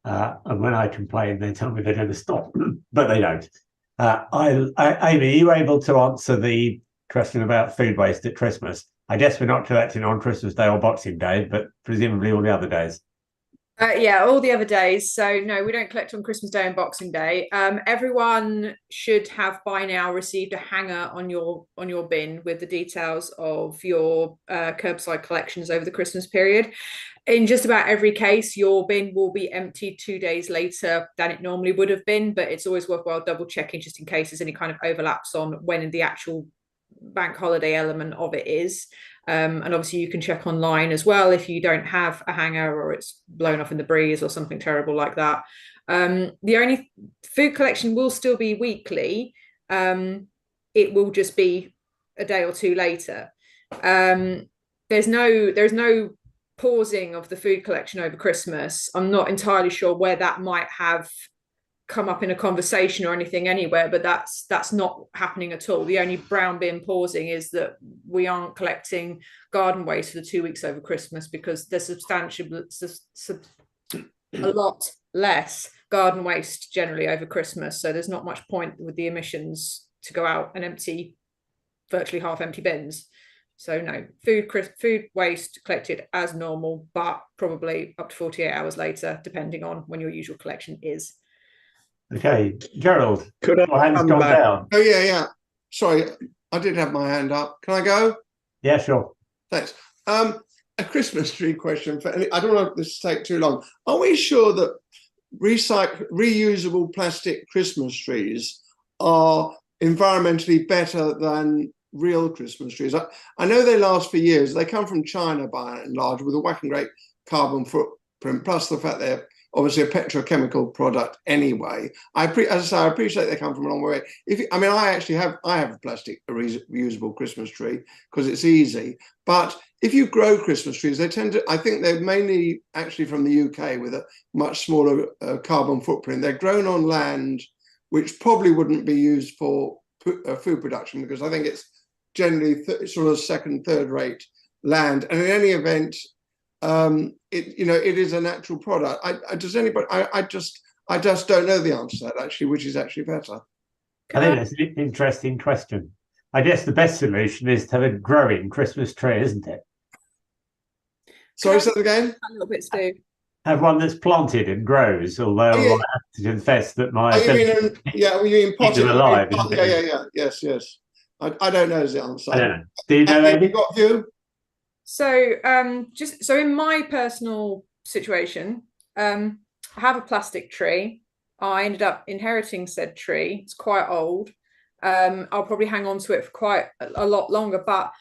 And when I complain, they tell me they're going to stop, but they don't. Amy, are you able to answer the question about food waste at Christmas? I guess we're not collecting on Christmas Day or Boxing Day, but presumably all the other days. Yeah, all the other days. So no, we don't collect on Christmas Day and Boxing Day. Everyone should have by now received a hanger on your bin with the details of your curbside collections over the Christmas period. In just about every case, your bin will be emptied 2 days later than it normally would have been, but it's always worthwhile double checking just in case there's any kind of overlaps on when the actual bank holiday element of it is. And obviously you can check online as well if you don't have a hanger or it's blown off in the breeze or something terrible like that. The only food collection will still be weekly. It will just be a day or two later. There's no pausing of the food collection over Christmas. I'm not entirely sure where that might have come up in a conversation or anything anywhere, but that's not happening at all. The only brown bin pausing is that we aren't collecting garden waste for the 2 weeks over Christmas because there's a lot less garden waste generally over Christmas, so there's not much point with the emissions to go out and empty virtually half empty bins. So no, food waste collected as normal, but probably up to 48 hours later, depending on when your usual collection is. Okay, Gerald, Could I your hand's come gone back? down. Oh, yeah. Sorry, I did have my hand up. Can I go? Yeah, sure. Thanks. A Christmas tree question. I don't want this to take too long. Are we sure that reusable plastic Christmas trees are environmentally better than real Christmas trees? I know they last for years. They come from China by and large with a whacking great carbon footprint, plus the fact they're obviously a petrochemical product anyway. As I say, I appreciate they come from a long way. I have a plastic reusable Christmas tree because it's easy. But if you grow Christmas trees, they tend to, I think they're mainly actually from the UK with a much smaller carbon footprint. They're grown on land which probably wouldn't be used for food production because I think it's generally sort of second, third rate land. And in any event, it is a natural product. I just don't know the answer to that actually, which is actually better. I think that's an interesting question. I guess the best solution is to have a growing Christmas tree, isn't it? Sorry, say that again? A little bit, Stu. Have one that's planted and grows, although I have to confess that my you mean potted? alive. Yes. I don't know is the answer. I don't know. Do you know, Have Amy? you got a view? So just so in my personal situation, I have a plastic tree. I ended up inheriting said tree. It's quite old. I'll probably hang on to it for quite a lot longer, but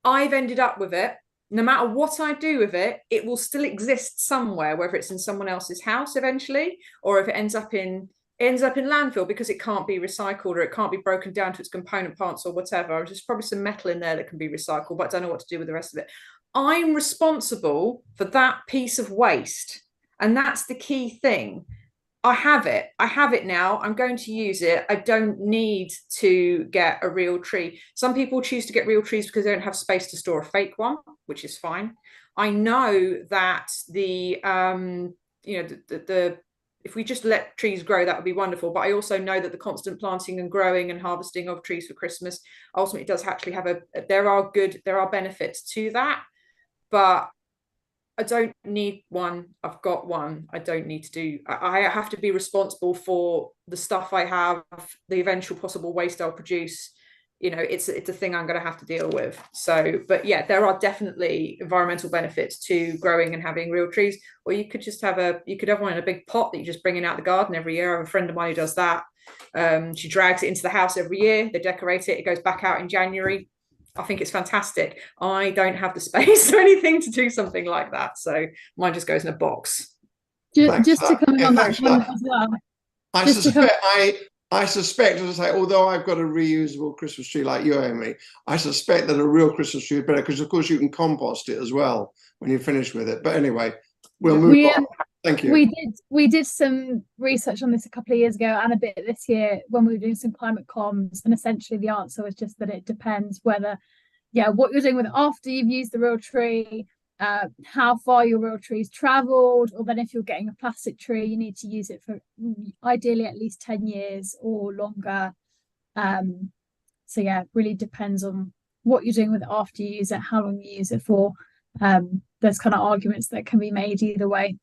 I've ended up with it. No matter what I do with it, it will still exist somewhere, whether it's in someone else's house eventually, or if it ends up in landfill because it can't be recycled or it can't be broken down to its component parts or whatever. There's probably some metal in there that can be recycled, but I don't know what to do with the rest of it. I'm responsible for that piece of waste. And that's the key thing. I have it now. I'm going to use it. I don't need to get a real tree. Some people choose to get real trees because they don't have space to store a fake one, which is fine. I know that the if we just let trees grow, that would be wonderful. But I also know that the constant planting and growing and harvesting of trees for Christmas ultimately does actually have there are benefits to that. But I don't need one. I've got one. I don't need to do. I have to be responsible for the stuff I have, the eventual possible waste I'll produce. You know, it's a thing I'm going to have to deal with. So, but yeah, there are definitely environmental benefits to growing and having real trees. Or you could just have one in a big pot that you just bring in out the garden every year. I have a friend of mine who does that. She drags it into the house every year. They decorate it. It goes back out in January. I think it's fantastic. I don't have the space or anything to do something like that, so mine just goes in a box. Just to comment on that one as well. I suspect, as I say, although I've got a reusable Christmas tree like you, Amy, I suspect that a real Christmas tree is better because, of course, you can compost it as well when you finish with it. But anyway, we'll move on. Thank you. We did some research on this a couple of years ago and a bit this year when we were doing some climate comms, and essentially the answer was just that it depends whether, what you're doing with it after you've used the real tree, how far your real tree's travelled, or then if you're getting a plastic tree, you need to use it for ideally at least 10 years or longer. So yeah, it really depends on what you're doing with it after you use it, how long you use it for. There's kind of arguments that can be made either way.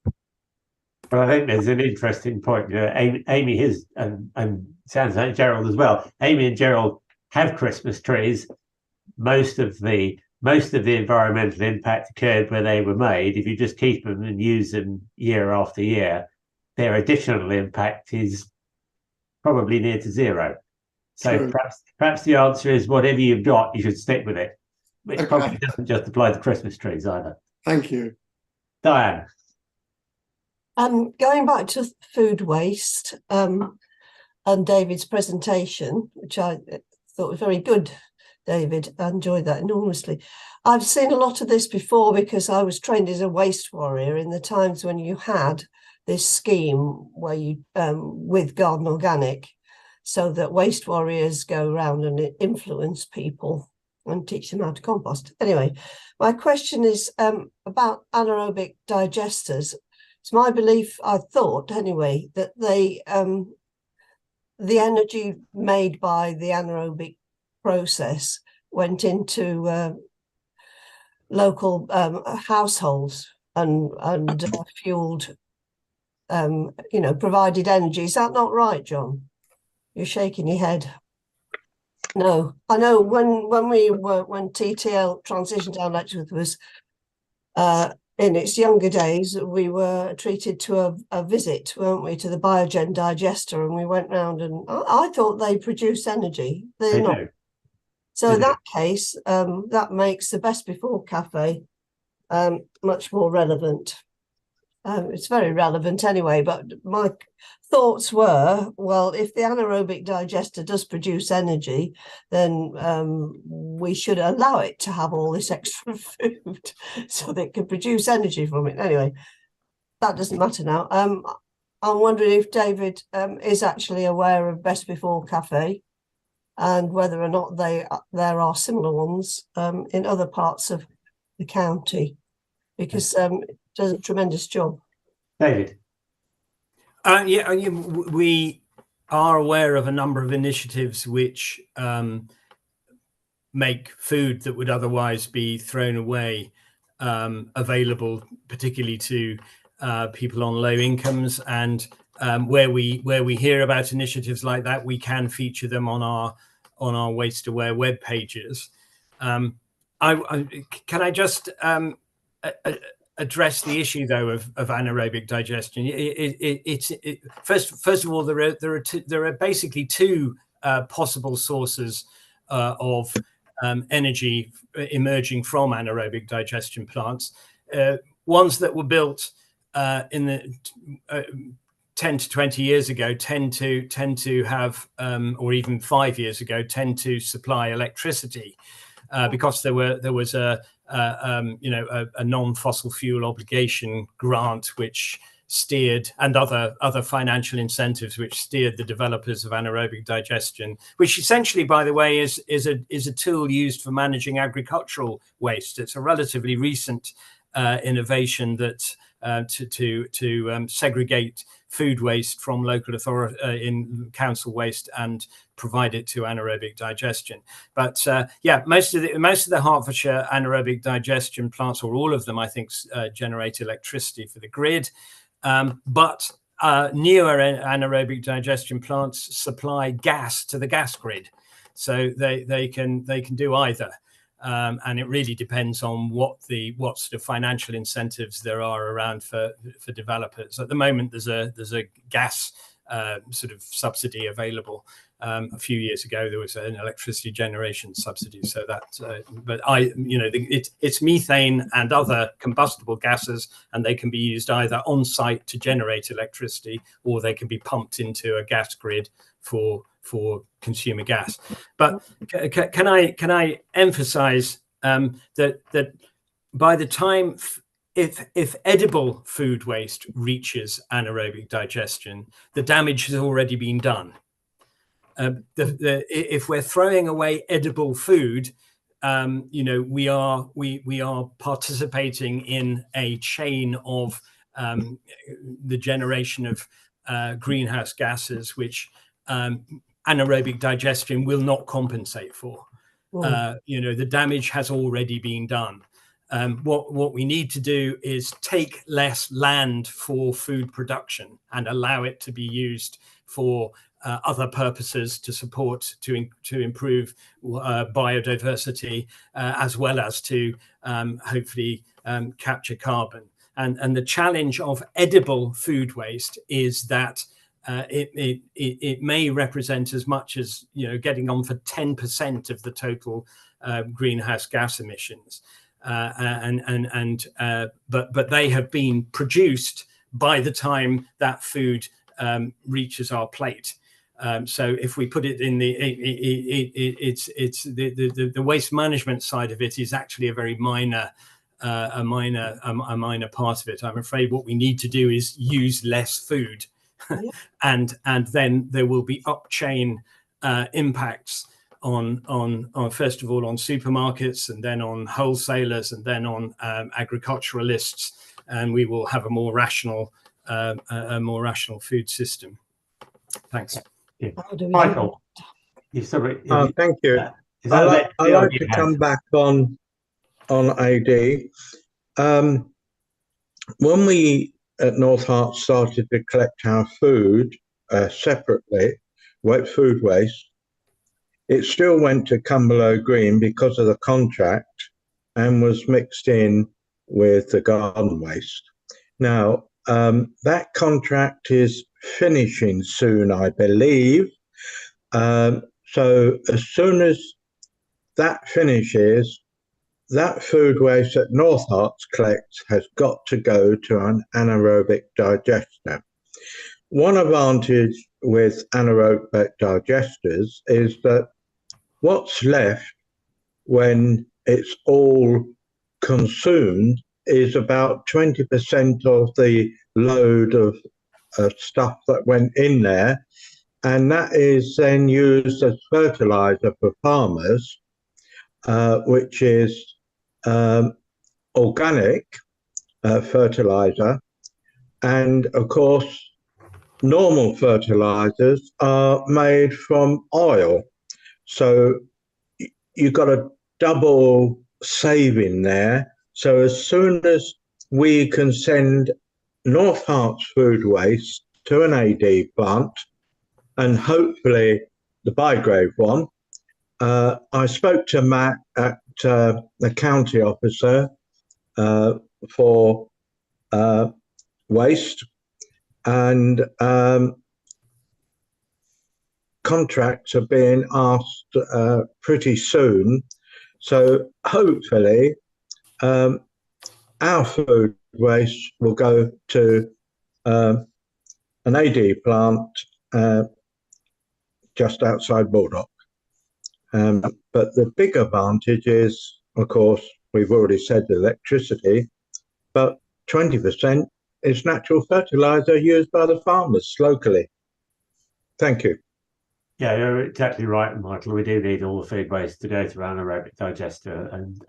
Well, I think there's an interesting point. You know, Amy has, and sounds like Gerald as well. Amy and Gerald have Christmas trees. Most of the environmental impact occurred where they were made. If you just keep them and use them year after year, their additional impact is probably near to zero. So perhaps the answer is whatever you've got, you should stick with it. Which probably doesn't just apply to Christmas trees either. Thank you. Diane. Going back to food waste and David's presentation, which I thought was very good, David. I enjoyed that enormously. I've seen a lot of this before because I was trained as a waste warrior in the times when you had this scheme where you with Garden Organic, so that waste warriors go around and influence people and teach them how to compost. Anyway, my question is about anaerobic digesters. It's my belief, I thought anyway, that they the energy made by the anaerobic process went into local households and fueled, provided energy. Is that not right, John? You're shaking your head. No, I know when TTL transitioned our electric was in its younger days, we were treated to a visit, weren't we, to the Biogen digester, and we went round and I thought they produce energy. They're not. Do. So in that case, that makes the Best Before Cafe much more relevant. It's very relevant anyway, but my thoughts were, well, if the anaerobic digester does produce energy, then we should allow it to have all this extra food so that it can produce energy from it. Anyway, that doesn't matter now. I'm wondering if David is actually aware of Best Before Cafe and whether or not there are similar ones in other parts of the county, because it does a tremendous job. David. We are aware of a number of initiatives which make food that would otherwise be thrown away available, particularly to people on low incomes. And where we hear about initiatives like that, we can feature them on our Waste Aware web pages. Can I just address the issue though of anaerobic digestion? First of all, there are basically two possible sources of energy emerging from anaerobic digestion plants. Ones that were built in the 10 to 20 years ago tend to have, or even 5 years ago, tend to supply electricity because there was a non-fossil fuel obligation grant which steered, and other financial incentives which steered the developers of anaerobic digestion, which essentially, by the way, is a tool used for managing agricultural waste. It's a relatively recent innovation that to segregate food waste from local authority in council waste and provide it to anaerobic digestion. But yeah, most of the Hertfordshire anaerobic digestion plants, or all of them, I think, generate electricity for the grid. But newer anaerobic digestion plants supply gas to the gas grid, so they can do either. And it really depends on what sort of financial incentives there are around for developers. At the moment, there's a gas sort of subsidy available. A few years ago, there was an electricity generation subsidy. So that, but it's methane and other combustible gases, and they can be used either on site to generate electricity, or they can be pumped into a gas grid for consumer gas. But can I emphasize that by the time if edible food waste reaches anaerobic digestion, the damage has already been done. If we're throwing away edible food, we are participating in a chain of the generation of greenhouse gases, which anaerobic digestion will not compensate for. The damage has already been done. What we need to do is take less land for food production and allow it to be used for other purposes to support, to improve biodiversity, as well as to hopefully capture carbon. And the challenge of edible food waste is that it may represent as much as getting on for 10% of the total greenhouse gas emissions, but they have been produced by the time that food reaches our plate. So if we put it in the waste management side of it is actually a very minor part of it. I'm afraid what we need to do is use less food. and then there will be up-chain impacts on first of all on supermarkets, and then on wholesalers, and then on agriculturalists, and we will have a more rational food system. Thanks. Yeah. Michael, thank you. I'd like to come back on AD. When we at North Hart started to collect our food separately, food waste, it still went to Cumberlow Green because of the contract and was mixed in with the garden waste. Now, that contract is finishing soon, I believe. So as soon as that finishes, that food waste that North Herts collects has got to go to an anaerobic digester. One advantage with anaerobic digesters is that what's left when it's all consumed is about 20% of the load of stuff that went in there, and that is then used as fertilizer for farmers, which is organic fertilizer. And of course, normal fertilizers are made from oil, so you've got a double saving there. So as soon as we can send North Herts food waste to an AD plant, and hopefully the Bygrave one, I spoke to Matt at the county officer for waste, and contracts are being asked pretty soon. So hopefully our food waste will go to an AD plant just outside Baldock. But the big advantage is, of course, we've already said electricity, but 20% is natural fertilizer used by the farmers locally. Thank you. Yeah, you're exactly right, Michael. We do need all the food waste to go through anaerobic digester and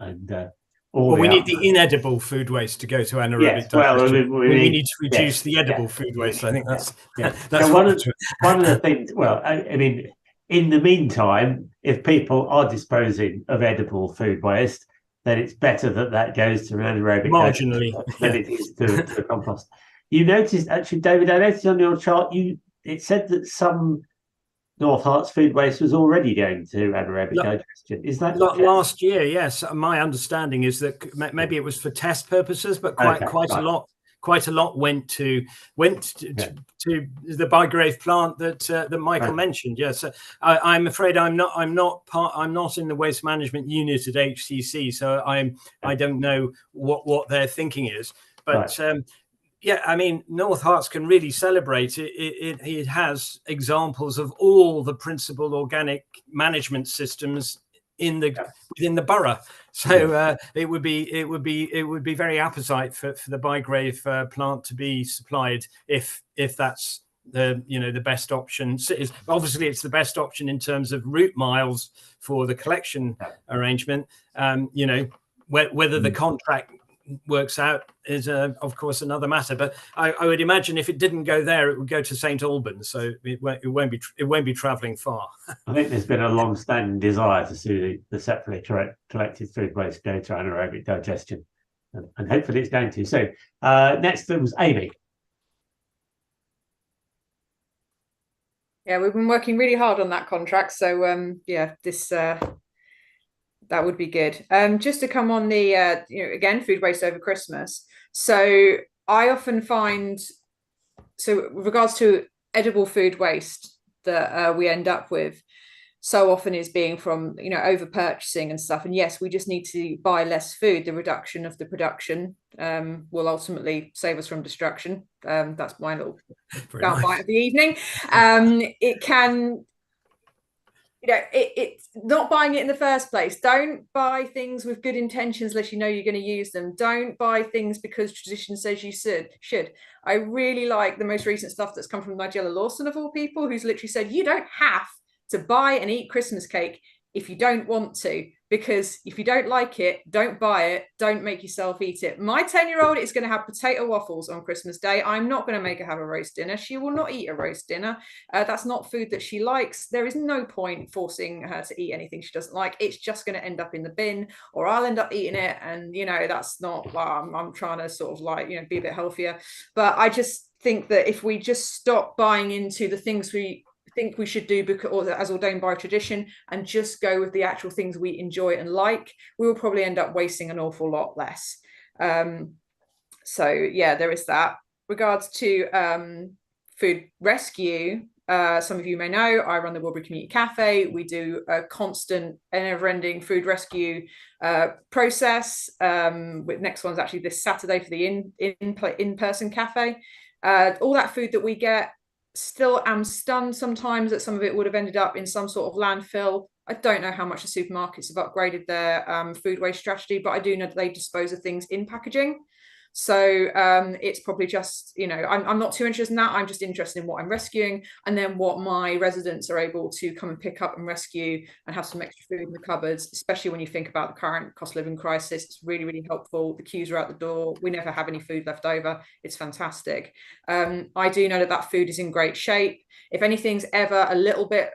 all. Well, we need the inedible food waste to go to anaerobic digestion. Well, we need to reduce the edible food waste. I think that's that's one of the things. Well, I mean, in the meantime, if people are disposing of edible food waste, then it's better that goes to anaerobic marginally than it is to compost. You noticed, actually, David, I noticed on your chart, it said that some North Herts food waste was already going to anaerobic digestion. Is that last year? Yes, my understanding is that maybe it was for test purposes, but quite a lot went to the Bygrave plant that Michael mentioned. Yes, I'm afraid I'm not in the waste management unit at HCC, so I don't know what their thinking is, but. Yeah, I mean, North Herts can really celebrate it. It has examples of all the principal organic management systems within the borough. So it would be very appetite for the Bygrave plant to be supplied if that's the best option. Obviously, it's the best option in terms of route miles for the collection arrangement. Whether the contract works out is of course another matter, but I would imagine if it didn't go there, it would go to St Albans, so it won't be travelling far. I think there's been a long-standing desire to see the separately collected food waste go to anaerobic digestion, and hopefully it's going to soon. Next was Amy. Yeah, we've been working really hard on that contract, so this that would be good. Just to come on the, again, food waste over Christmas. So I often find, with regards to edible food waste that we end up with, so often is being from, over purchasing and stuff. And yes, we just need to buy less food. The reduction of the production will ultimately save us from destruction. That's my little bite of the evening. It can... it's not buying it in the first place. Don't buy things with good intentions unless you know you're going to use them. Don't buy things because tradition says you should. I really like the most recent stuff that's come from Nigella Lawson, of all people, who's literally said, you don't have to buy and eat Christmas cake if you don't want to, because if you don't like it, don't buy it, don't make yourself eat it. My 10-year-old is going to have potato waffles on Christmas Day. I'm not going to make her have a roast dinner. She will not eat a roast dinner. That's not food that she likes. There is no point forcing her to eat anything she doesn't like. It's just going to end up in the bin, or I'll end up eating it. And, that's not, I'm trying to sort of be a bit healthier. But I just think that if we just stop buying into the things we think we should do because, as ordained by tradition, and just go with the actual things we enjoy and like, we will probably end up wasting an awful lot less. So yeah, there is that. Regards to food rescue, some of you may know I run the Wilbury Community Cafe. We do a constant and never-ending food rescue process. Next one's actually this Saturday for the in-person cafe. All that food that we get, still am stunned sometimes that some of it would have ended up in some sort of landfill. I don't know how much the supermarkets have upgraded their food waste strategy, but I do know that they dispose of things in packaging. So it's probably just, I'm not too interested in that. I'm just interested in what I'm rescuing, and then what my residents are able to come and pick up and rescue and have some extra food in the cupboards, especially when you think about the current cost of living crisis. It's really, really helpful. The queues are out the door. We never have any food left over. It's fantastic. I do know that food is in great shape. If anything's ever a little bit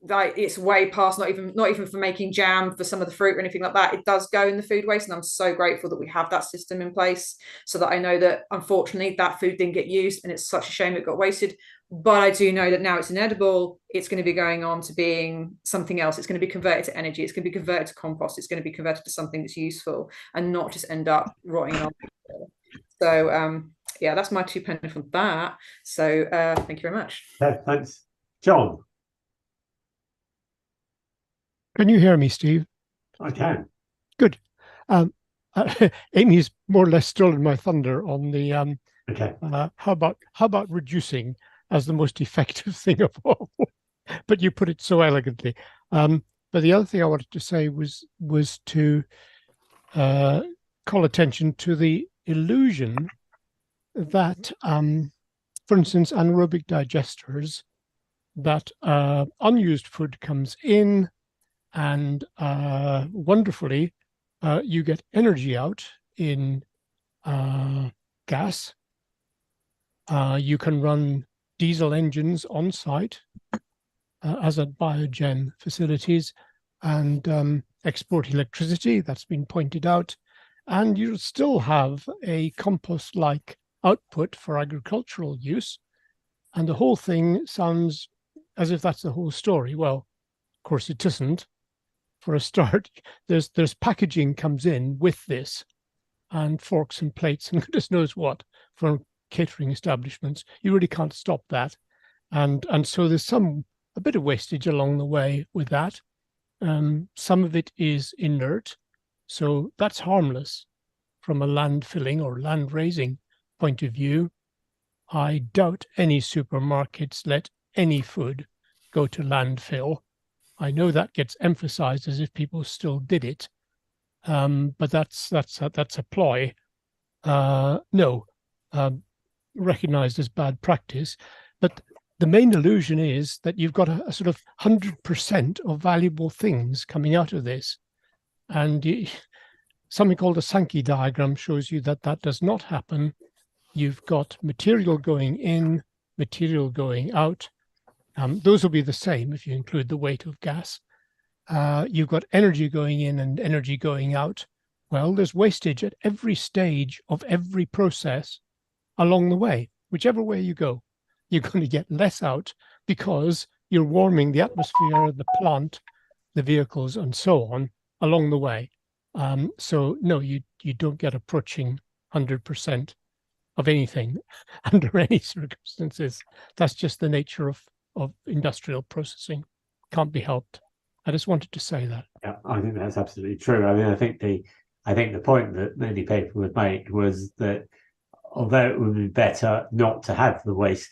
like it's way past not even for making jam for some of the fruit or anything like that. It does go in the food waste, and I'm so grateful that we have that system in place, so that I know that unfortunately that food didn't get used, and it's such a shame it got wasted. But I do know that now it's inedible. It's going to be going on to being something else. It's going to be converted to energy. It's going to be converted to compost. It's going to be converted to something that's useful and not just end up rotting in our. So yeah, that's my 2 pence on that. So thank you very much. Okay, thanks. John. Can you hear me, Steve? I can. Good. Amy's more or less stolen my thunder on the Okay. how about reducing as the most effective thing of all? But you put it so elegantly. But the other thing I wanted to say was to call attention to the illusion that, for instance, anaerobic digesters, that unused food comes in, and wonderfully, you get energy out in gas. You can run diesel engines on site, as at biogen facilities, and export electricity. That's been pointed out. And you'll still have a compost-like output for agricultural use. And the whole thing sounds as if that's the whole story. Well, of course it isn't. For a start, there's packaging comes in with this, and forks and plates and goodness knows what for catering establishments. You really can't stop that. And so there's a bit of wastage along the way with that. Some of it is inert, so that's harmless from a landfilling or land raising point of view. I doubt any supermarkets let any food go to landfill. I know that gets emphasized as if people still did it, but that's a ploy. Recognized as bad practice. But the main illusion is that you've got a sort of 100% of valuable things coming out of this, and something called a Sankey diagram shows you that that does not happen. You've got material going in, material going out. Those will be the same if you include the weight of gas. You've got energy going in and energy going out. Well, there's wastage at every stage of every process along the way. Whichever way you go, you're going to get less out because you're warming the atmosphere, the plant, the vehicles, and so on along the way. So no, you don't get approaching 100% of anything under any circumstances. That's just the nature of industrial processing. Can't be helped. I just wanted to say that. Yeah, I think that's absolutely true. I mean, I think the point that many people would make was that although it would be better not to have the waste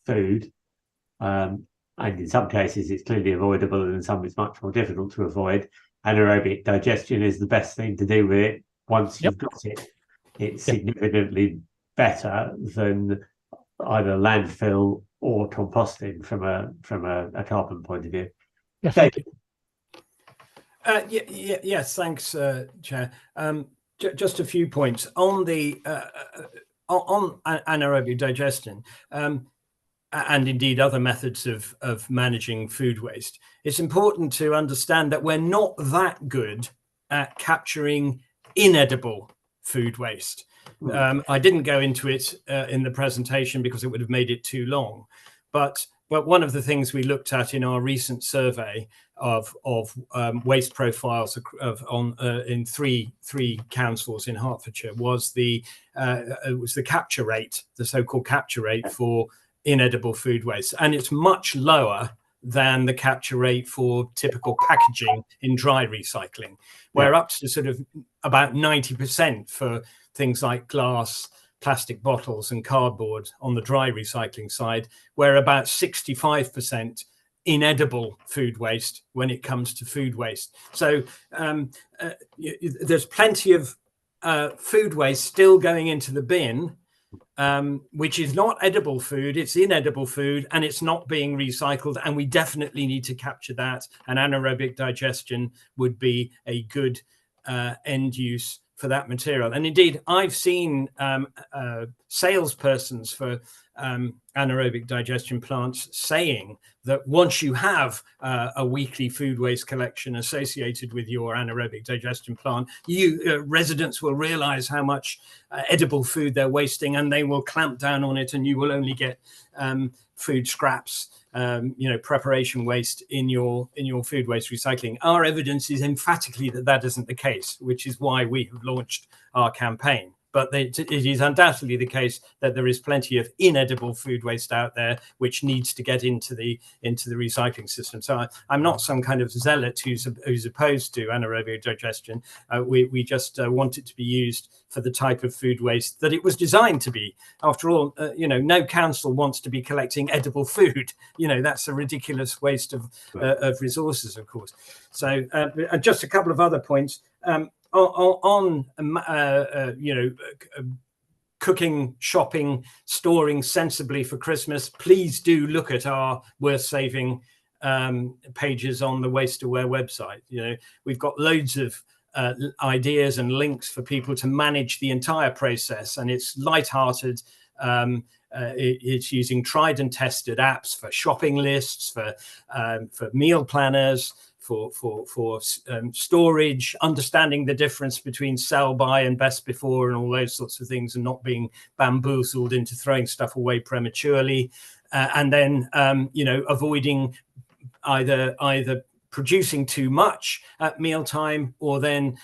food, and in some cases it's clearly avoidable, and in some it's much more difficult to avoid, anaerobic digestion is the best thing to do with it once you've got it. It's significantly better than either landfill or composting from a carbon point of view. Definitely. Yes, thanks, Chair. Just a few points on the on anaerobic digestion, and indeed other methods of managing food waste. It's important to understand that we're not that good at capturing inedible food waste. I didn't go into it in the presentation because it would have made it too long, but one of the things we looked at in our recent survey of waste profiles in three councils in Hertfordshire was the capture rate, the so-called capture rate for inedible food waste, and it's much lower than the capture rate for typical packaging in dry recycling. We're up to sort of about 90% for things like glass, plastic bottles and cardboard on the dry recycling side. We're about 65% inedible food waste when it comes to food waste. So there's plenty of food waste still going into the bin, which is not edible food, it's inedible food, and it's not being recycled, and we definitely need to capture that, and anaerobic digestion would be a good end use for that material. And indeed, I've seen salespersons for anaerobic digestion plants saying that once you have a weekly food waste collection associated with your anaerobic digestion plant, you residents will realize how much edible food they're wasting, and they will clamp down on it, and you will only get food scraps, preparation waste in your food waste recycling. Our evidence is emphatically that that isn't the case, which is why we have launched our campaign. But it is undoubtedly the case that there is plenty of inedible food waste out there which needs to get into the recycling system. So I'm not some kind of zealot who's opposed to anaerobic digestion. We just want it to be used for the type of food waste that it was designed to be. After all, no council wants to be collecting edible food. That's a ridiculous waste of resources, of course. So just a couple of other points. Cooking, shopping, storing sensibly for Christmas, please do look at our worth saving pages on the Waste Aware website. We've got loads of ideas and links for people to manage the entire process, and it's light-hearted. It's using tried and tested apps for shopping lists, for meal planners, for storage, understanding the difference between sell by and best before and all those sorts of things, and not being bamboozled into throwing stuff away prematurely, and then avoiding either producing too much at mealtime, or then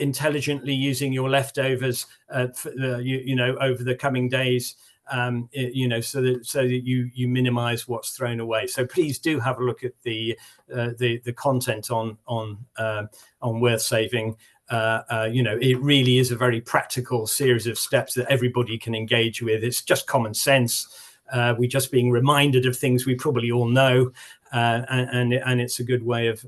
intelligently using your leftovers over the coming days, so that you minimize what's thrown away. So please do have a look at the content on worth saving. It really is a very practical series of steps that everybody can engage with. It's just common sense. We're just being reminded of things we probably all know, and it's a good way of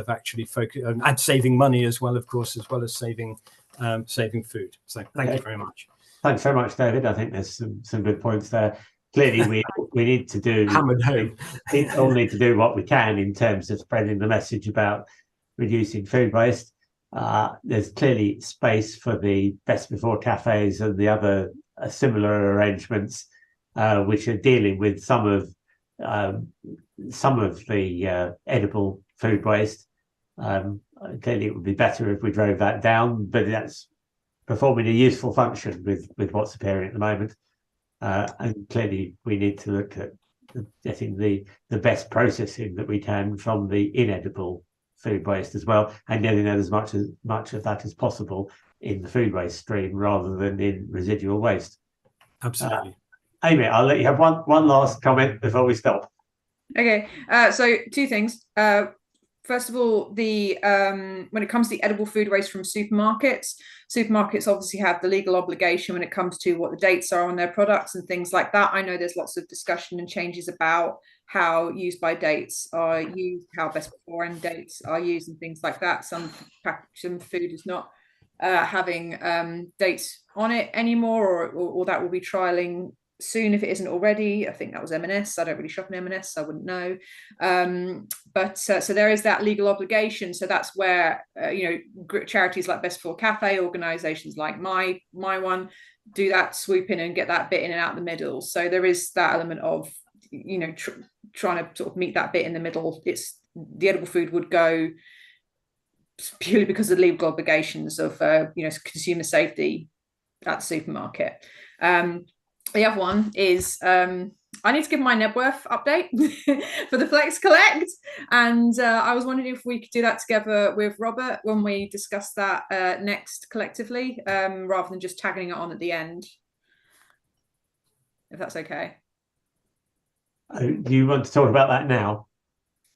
actually and saving money as well, of course, as well as saving food. So thank you very much. Thanks very much, David. I think there's some good points there. Clearly, we need to do hammered home. We all need to do what we can in terms of spreading the message about reducing food waste. There's clearly space for the best before cafes and the other similar arrangements, which are dealing with some of the edible food waste. Clearly, it would be better if we drove that down, but that's performing a useful function with what's appearing at the moment. And clearly we need to look at getting the best processing that we can from the inedible food waste as well, and getting that as much of that as possible in the food waste stream rather than in residual waste. Absolutely. Amy, I'll let you have one last comment before we stop. Okay, so two things. First of all, when it comes to the edible food waste from supermarkets obviously have the legal obligation when it comes to what the dates are on their products and things like that. I know there's lots of discussion and changes about how use by dates are used, how best before end dates are used and things like that. Some food is not having dates on it anymore, or that will be trialing soon if it isn't already. I think that was M&S. I don't really shop in M&S, so I wouldn't know. But so there is that legal obligation. So that's where charities like Best Before Cafe, organisations like my one, do that swoop in and get that bit in and out the middle. So there is that element of trying to sort of meet that bit in the middle. It's the edible food would go purely because of the legal obligations of consumer safety at the supermarket. The other one is I need to give my Nebworth update for the Flex Collect, and I was wondering if we could do that together with Robert when we discuss that next collectively, rather than just tagging it on at the end, if that's okay. Do you want to talk about that now?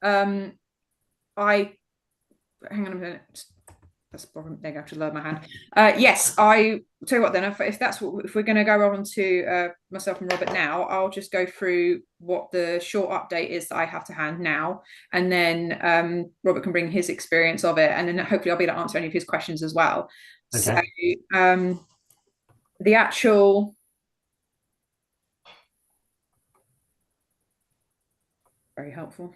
Hang on a minute. That's a problem. I have to lower my hand. Yes, I tell you what then. If we're going to go on to myself and Robert now, I'll just go through what the short update is that I have to hand now, and then Robert can bring his experience of it, and then hopefully I'll be able to answer any of his questions as well. Okay. So the actual. Very helpful.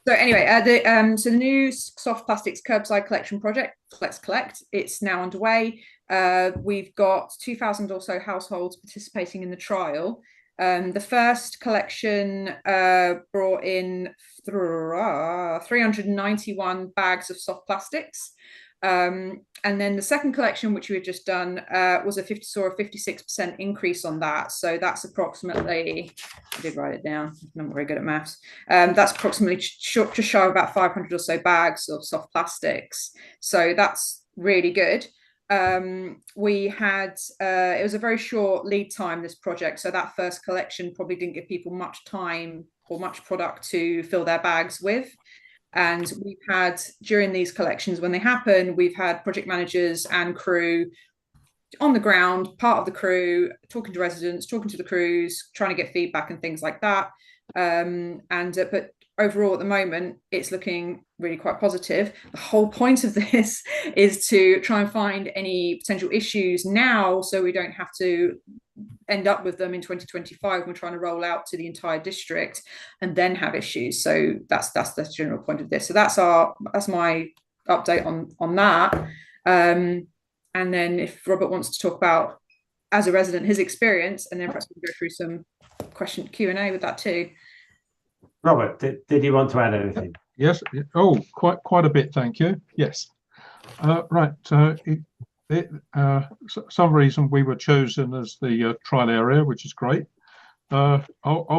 So anyway, the new soft plastics curbside collection project, Flex Collect, it's now underway. We've got 2,000 or so households participating in the trial. The first collection brought in 391 bags of soft plastics. And then the second collection, which we've just done, saw a 56% increase on that. So that's approximately, I did write it down, I'm not very good at maths. That's approximately just shy of about 500 or so bags of soft plastics. So that's really good. We had it was a very short lead time, this project, so that first collection probably didn't give people much time or much product to fill their bags with. And we've had, during these collections, when they happen, we've had project managers and crew on the ground, part of the crew, talking to residents, talking to the crews, trying to get feedback and things like that. But overall, at the moment, it's looking really quite positive. The whole point of this is to try and find any potential issues now, so we don't have to end up with them in 2025 when we're trying to roll out to the entire district and then have issues. So that's the general point of this. So that's my update on that. And then if Robert wants to talk about, as a resident, his experience, and then perhaps we'll go through some Q&A with that too. Robert, did you want to add anything? Yes. Oh, quite a bit, thank you. Yes. Right. Some reason we were chosen as the trial area, which is great. Are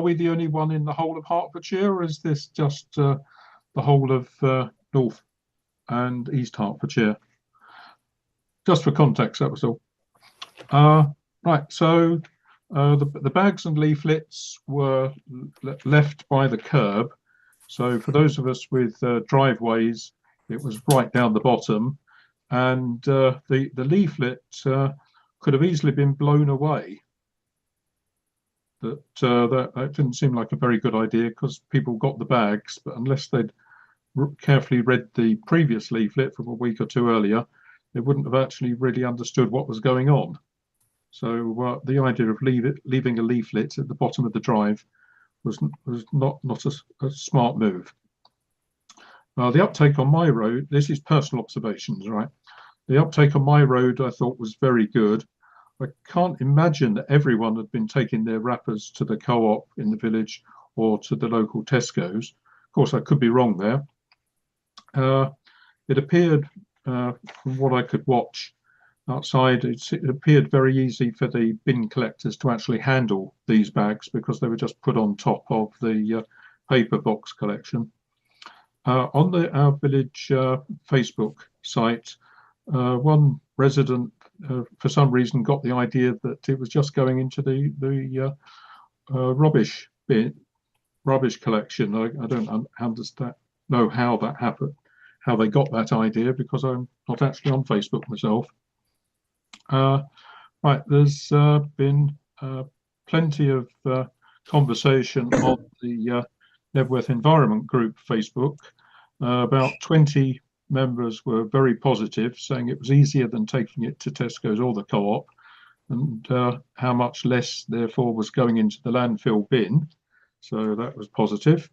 we the only one in the whole of Hertfordshire, or is this just the whole of North and East Hertfordshire? Just for context, that was all. Right. So the bags and leaflets were left by the curb. So for those of us with driveways, it was right down the bottom, and the leaflet could have easily been blown away. That didn't seem like a very good idea, because people got the bags, but unless they'd carefully read the previous leaflet from a week or two earlier, they wouldn't have actually really understood what was going on. So the idea of leaving a leaflet at the bottom of the drive was not a smart move. The uptake on my road, this is personal observations, right? The uptake on my road I thought was very good. I can't imagine that everyone had been taking their wrappers to the co-op in the village or to the local Tesco's. Of course, I could be wrong there. It appeared, from what I could watch outside, it appeared very easy for the bin collectors to actually handle these bags, because they were just put on top of the paper box collection. On our village Facebook site, one resident for some reason got the idea that it was just going into the rubbish collection. I don't know how that happened, how they got that idea, because I'm not actually on Facebook myself. Right, there's been plenty of conversation on the Knebworth Environment Group Facebook. About 20 members were very positive, saying it was easier than taking it to Tesco's or the co-op, and how much less therefore was going into the landfill bin. So that was positive.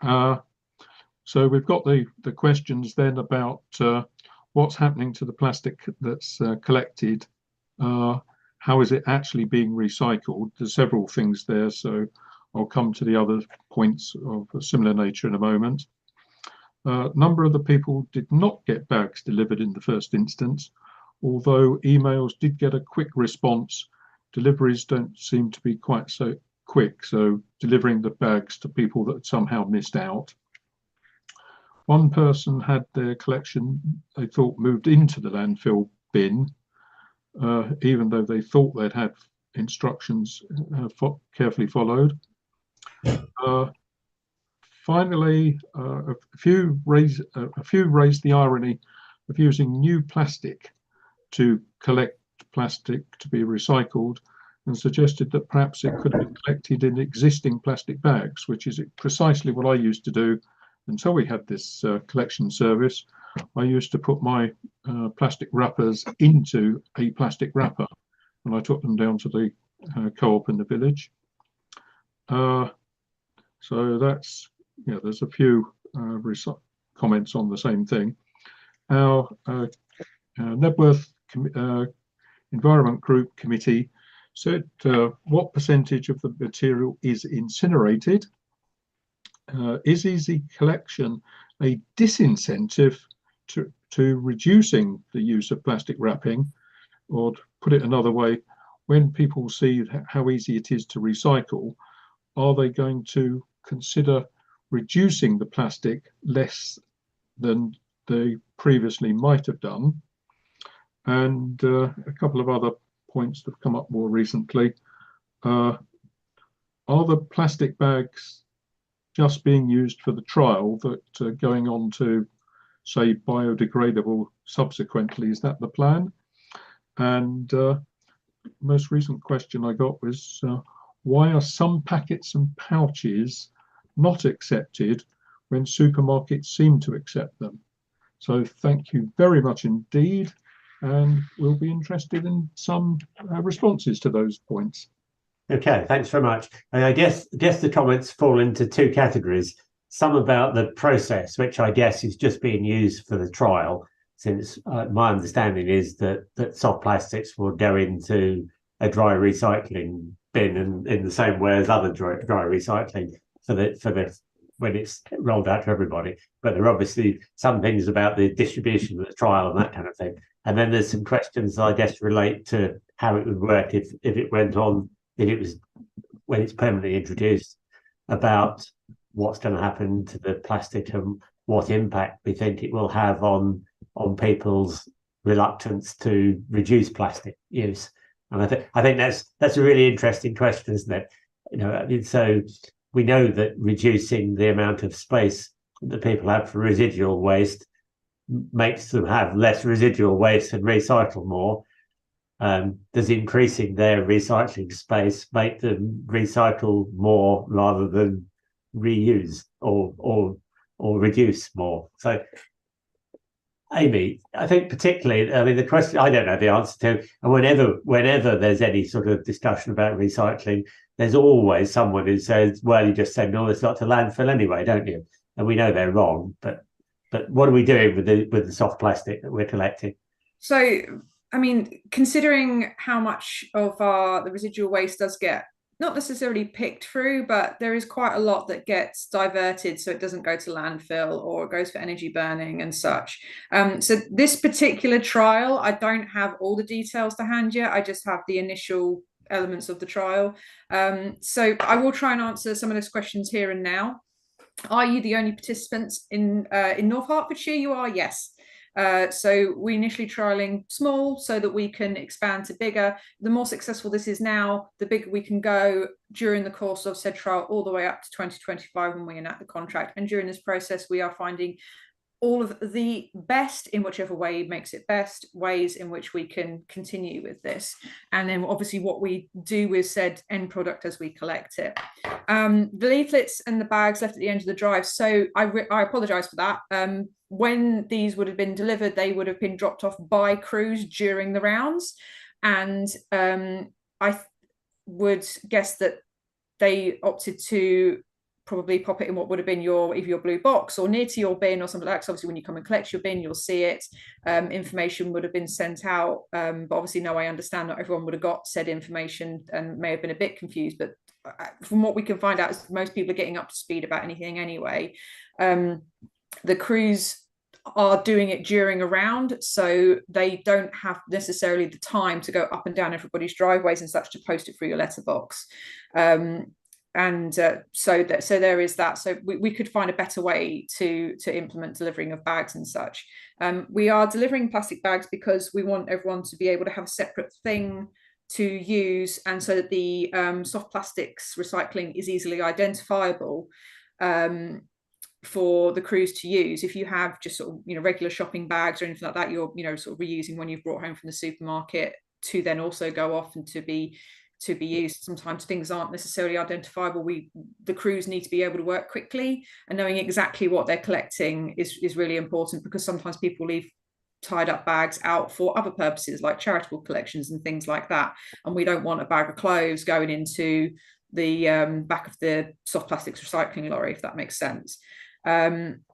So we've got the questions then about what's happening to the plastic that's collected. How is it actually being recycled? There's several things there, so I'll come to the other points of a similar nature in a moment. Number of the people did not get bags delivered in the first instance, although emails did get a quick response. Deliveries don't seem to be quite so quick, so delivering the bags to people that somehow missed out. One person had their collection, they thought, moved into the landfill bin, even though they thought they'd had instructions carefully followed. Finally, a few raised the irony of using new plastic to collect plastic to be recycled, and suggested that perhaps it could have been collected in existing plastic bags, which is precisely what I used to do until we had this collection service. I used to put my plastic wrappers into a plastic wrapper, and I took them down to the co-op in the village. So that's, there's a few comments on the same thing. Our Knebworth Environment Group Committee said, what percentage of the material is incinerated? Is easy collection a disincentive to reducing the use of plastic wrapping? Or to put it another way, when people see how easy it is to recycle, are they going to consider reducing the plastic less than they previously might have done? And a couple of other points that have come up more recently. Are the plastic bags just being used for the trial that going on to, say, biodegradable subsequently? Is that the plan? And most recent question I got was, why are some packets and pouches not accepted when supermarkets seem to accept them? So thank you very much indeed, and we'll be interested in some responses to those points. Okay, thanks very much. And I guess the comments fall into two categories. Some about the process, which I guess is just being used for the trial, since my understanding is that soft plastics will go into a dry recycling bin and in the same way as other dry recycling for the when it's rolled out to everybody. But there are obviously some things about the distribution of the trial and that kind of thing. And then there's some questions I guess relate to how it would work if it went on, if it was when it's permanently introduced, about what's going to happen to the plastic and what impact we think it will have on people's reluctance to reduce plastic use. And I think that's a really interesting question, isn't it? You know, I mean, so we know that reducing the amount of space that people have for residual waste makes them have less residual waste and recycle more. Does increasing their recycling space make them recycle more rather than reuse or reduce more? So, Amy, I think particularly, I mean, the question I don't know the answer to, and whenever there's any sort of discussion about recycling, there's always someone who says, well, you just send all this lot to landfill anyway, don't you? And we know they're wrong, but what are we doing with the soft plastic that we're collecting? So, I mean, considering how much of the residual waste does get not necessarily picked through, but there is quite a lot that gets diverted so it doesn't go to landfill or it goes for energy burning and such. So this particular trial, I don't have all the details to hand yet. I just have the initial elements of the trial. So I will try and answer some of those questions here and now. Are you the only participants in North Hertfordshire? You are, yes. So we're initially trialing small so that we can expand to bigger. The more successful this is now, the bigger we can go during the course of said trial, all the way up to 2025 when we enact the contract. And during this process, we are finding all of the best, in whichever way makes it best, ways in which we can continue with this. And then obviously what we do with said end product as we collect it. The leaflets and the bags left at the end of the drive. So I apologize for that. When these would have been delivered, they would have been dropped off by crews during the rounds. And I would guess that they opted to probably pop it in what would have been your blue box or near to your bin or something like that. So obviously when you come and collect your bin, you'll see it. Information would have been sent out. But obviously, no, I understand not everyone would have got said information and may have been a bit confused. But from what we can find out is most people are getting up to speed about anything anyway. The crews are doing it during a round, so they don't have necessarily the time to go up and down everybody's driveways and such to post it through your letterbox. So there is that. So we could find a better way to implement delivering of bags and such. We are delivering plastic bags because we want everyone to be able to have a separate thing to use, and so that the soft plastics recycling is easily identifiable for the crews to use. If you have just sort of regular shopping bags or anything like that, you're sort of reusing when you've brought home from the supermarket to then also go off and to be used. Sometimes things aren't necessarily identifiable. The crews need to be able to work quickly, and knowing exactly what they're collecting is really important, because sometimes people leave tied up bags out for other purposes like charitable collections and things like that, and we don't want a bag of clothes going into the back of the soft plastics recycling lorry, if that makes sense. I'm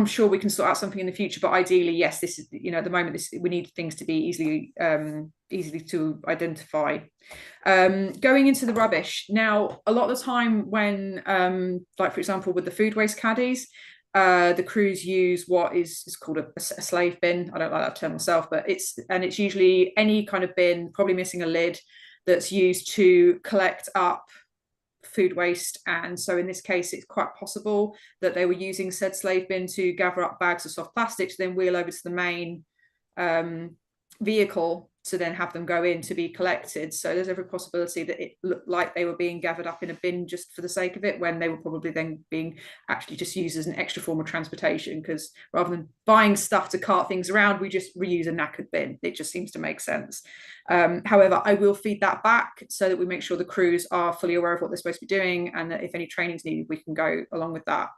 sure we can sort out something in the future, but ideally, yes, this is, at the moment, we need things to be easily easily to identify. Going into the rubbish now, a lot of the time when like for example with the food waste caddies, the crews use what is called a slave bin. I don't like that term myself, but it's usually any kind of bin, probably missing a lid, that's used to collect up food waste. And so in this case, it's quite possible that they were using said slave bin to gather up bags of soft plastic to then wheel over to the main vehicle to then have them go in to be collected. So there's every possibility that it looked like they were being gathered up in a bin just for the sake of it, when they were probably then being actually just used as an extra form of transportation, because rather than buying stuff to cart things around, we just reuse a knackered bin. It just seems to make sense. However, I will feed that back so that we make sure the crews are fully aware of what they're supposed to be doing, and that if any training's needed, we can go along with that.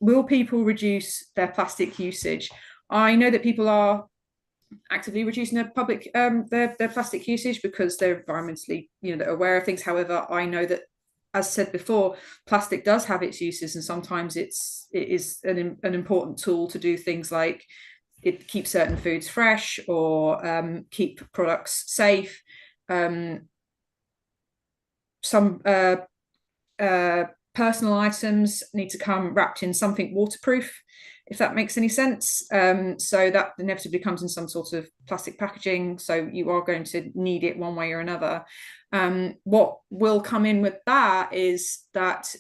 Will people reduce their plastic usage? I know that people are actively reducing their public their plastic usage because they're environmentally, they're aware of things. However, I know that, as said before, plastic does have its uses, and sometimes it is an important tool to do things like it keeps certain foods fresh, or keep products safe. Some personal items need to come wrapped in something waterproof, if that makes any sense. So that inevitably comes in some sort of plastic packaging. So you are going to need it one way or another. What will come in with that is that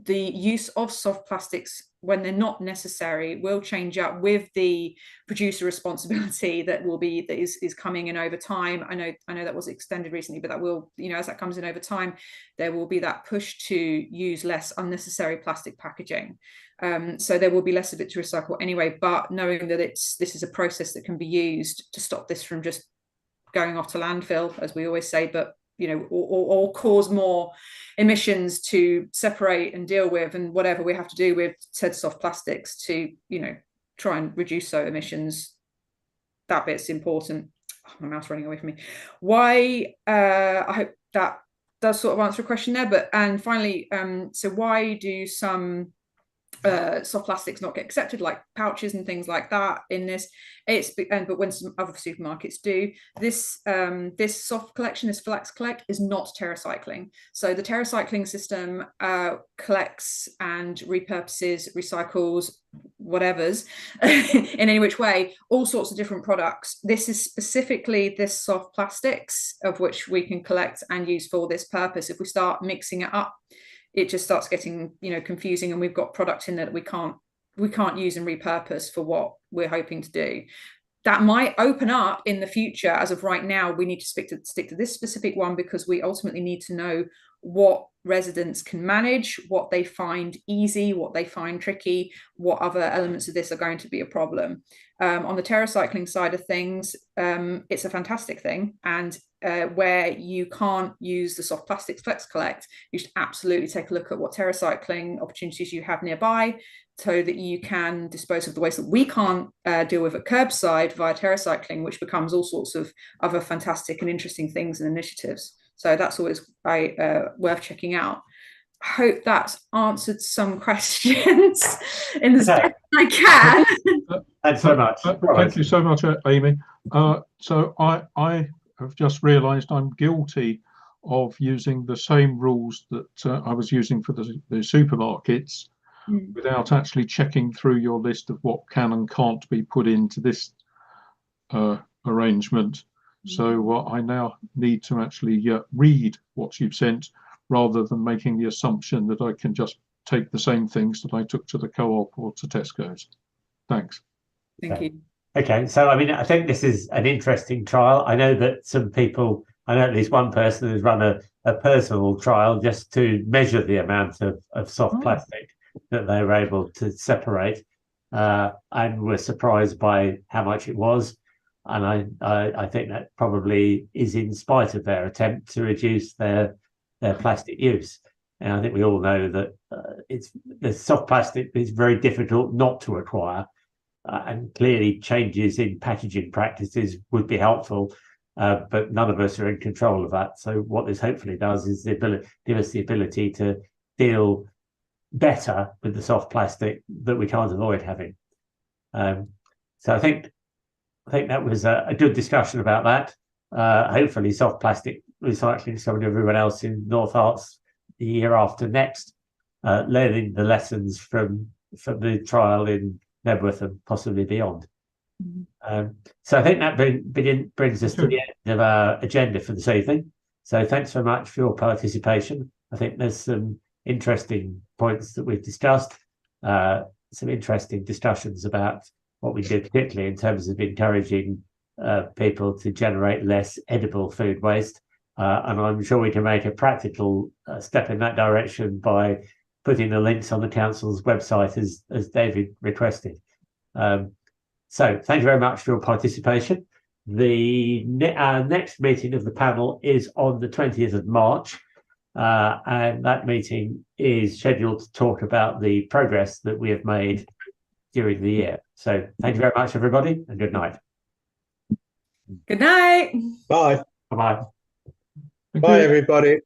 the use of soft plastics, when they're not necessary, will change up with the producer responsibility that is coming in over time. I know that was extended recently, but that will, as that comes in over time, there will be that push to use less unnecessary plastic packaging. So there will be less of it to recycle anyway, but knowing that this is a process that can be used to stop this from just going off to landfill, as we always say, but or cause more emissions to separate and deal with, and whatever we have to do with said soft plastics to try and reduce those emissions. That bit's important. Oh, my mouth's running away from me. Why? I hope that does sort of answer a question there. And finally, so why do some soft plastics not get accepted, like pouches and things like that in this? But when some other supermarkets do, this soft collection, this Flex Collect, is not TerraCycling. So the TerraCycling system collects and repurposes, recycles, whatever's in any which way, all sorts of different products. This is specifically this soft plastics, of which we can collect and use for this purpose. If we start mixing it up, it just starts getting confusing, and we've got product in there that we can't use and repurpose for what we're hoping to do. That might open up in the future. As of right now, we need to stick to this specific one, because we ultimately need to know what residents can manage, what they find easy, what they find tricky, what other elements of this are going to be a problem. On the TerraCycling side of things, it's a fantastic thing, and where you can't use the soft plastics Flex Collect, you should absolutely take a look at what TerraCycling opportunities you have nearby, so that you can dispose of the waste that we can't deal with at curbside via TerraCycling, which becomes all sorts of other fantastic and interesting things and initiatives. So that's always worth checking out. I hope that's answered some questions in the best I can. Thanks so much. Thank you so much, Amy. So I have just realised I'm guilty of using the same rules that I was using for the supermarkets, without actually checking through your list of what can and can't be put into this arrangement. So I now need to actually read what you've sent, rather than making the assumption that I can just take the same things that I took to the Co-op or to Tesco's. Thanks. Thank you. Okay, so I think this is an interesting trial. I know that some people, I know at least one person has run a personal trial just to measure the amount of soft plastic that they were able to separate, and were surprised by how much it was. And I think that probably is in spite of their attempt to reduce their plastic use. And I think we all know that the soft plastic is very difficult not to acquire, and clearly changes in packaging practices would be helpful, but none of us are in control of that. So what this hopefully does is give us the ability to deal better with the soft plastic that we can't avoid having. So I think that was a good discussion about that. hopefully soft plastic recycling, so would everyone else in North Herts the year after next, learning the lessons from the trial in Nebworth and possibly beyond. So I think that brings us to the end of our agenda for this evening. So thanks very much for your participation. I think there's some interesting points that we've discussed, some interesting discussions about what we did, particularly in terms of encouraging people to generate less edible food waste. And I'm sure we can make a practical step in that direction by putting the links on the council's website as David requested. So thank you very much for your participation. Our next meeting of the panel is on the 20th of March, and that meeting is scheduled to talk about the progress that we have made during the year. So thank you very much, everybody, and good night. Good night. Bye. Bye-bye. Thank Bye, you. everybody.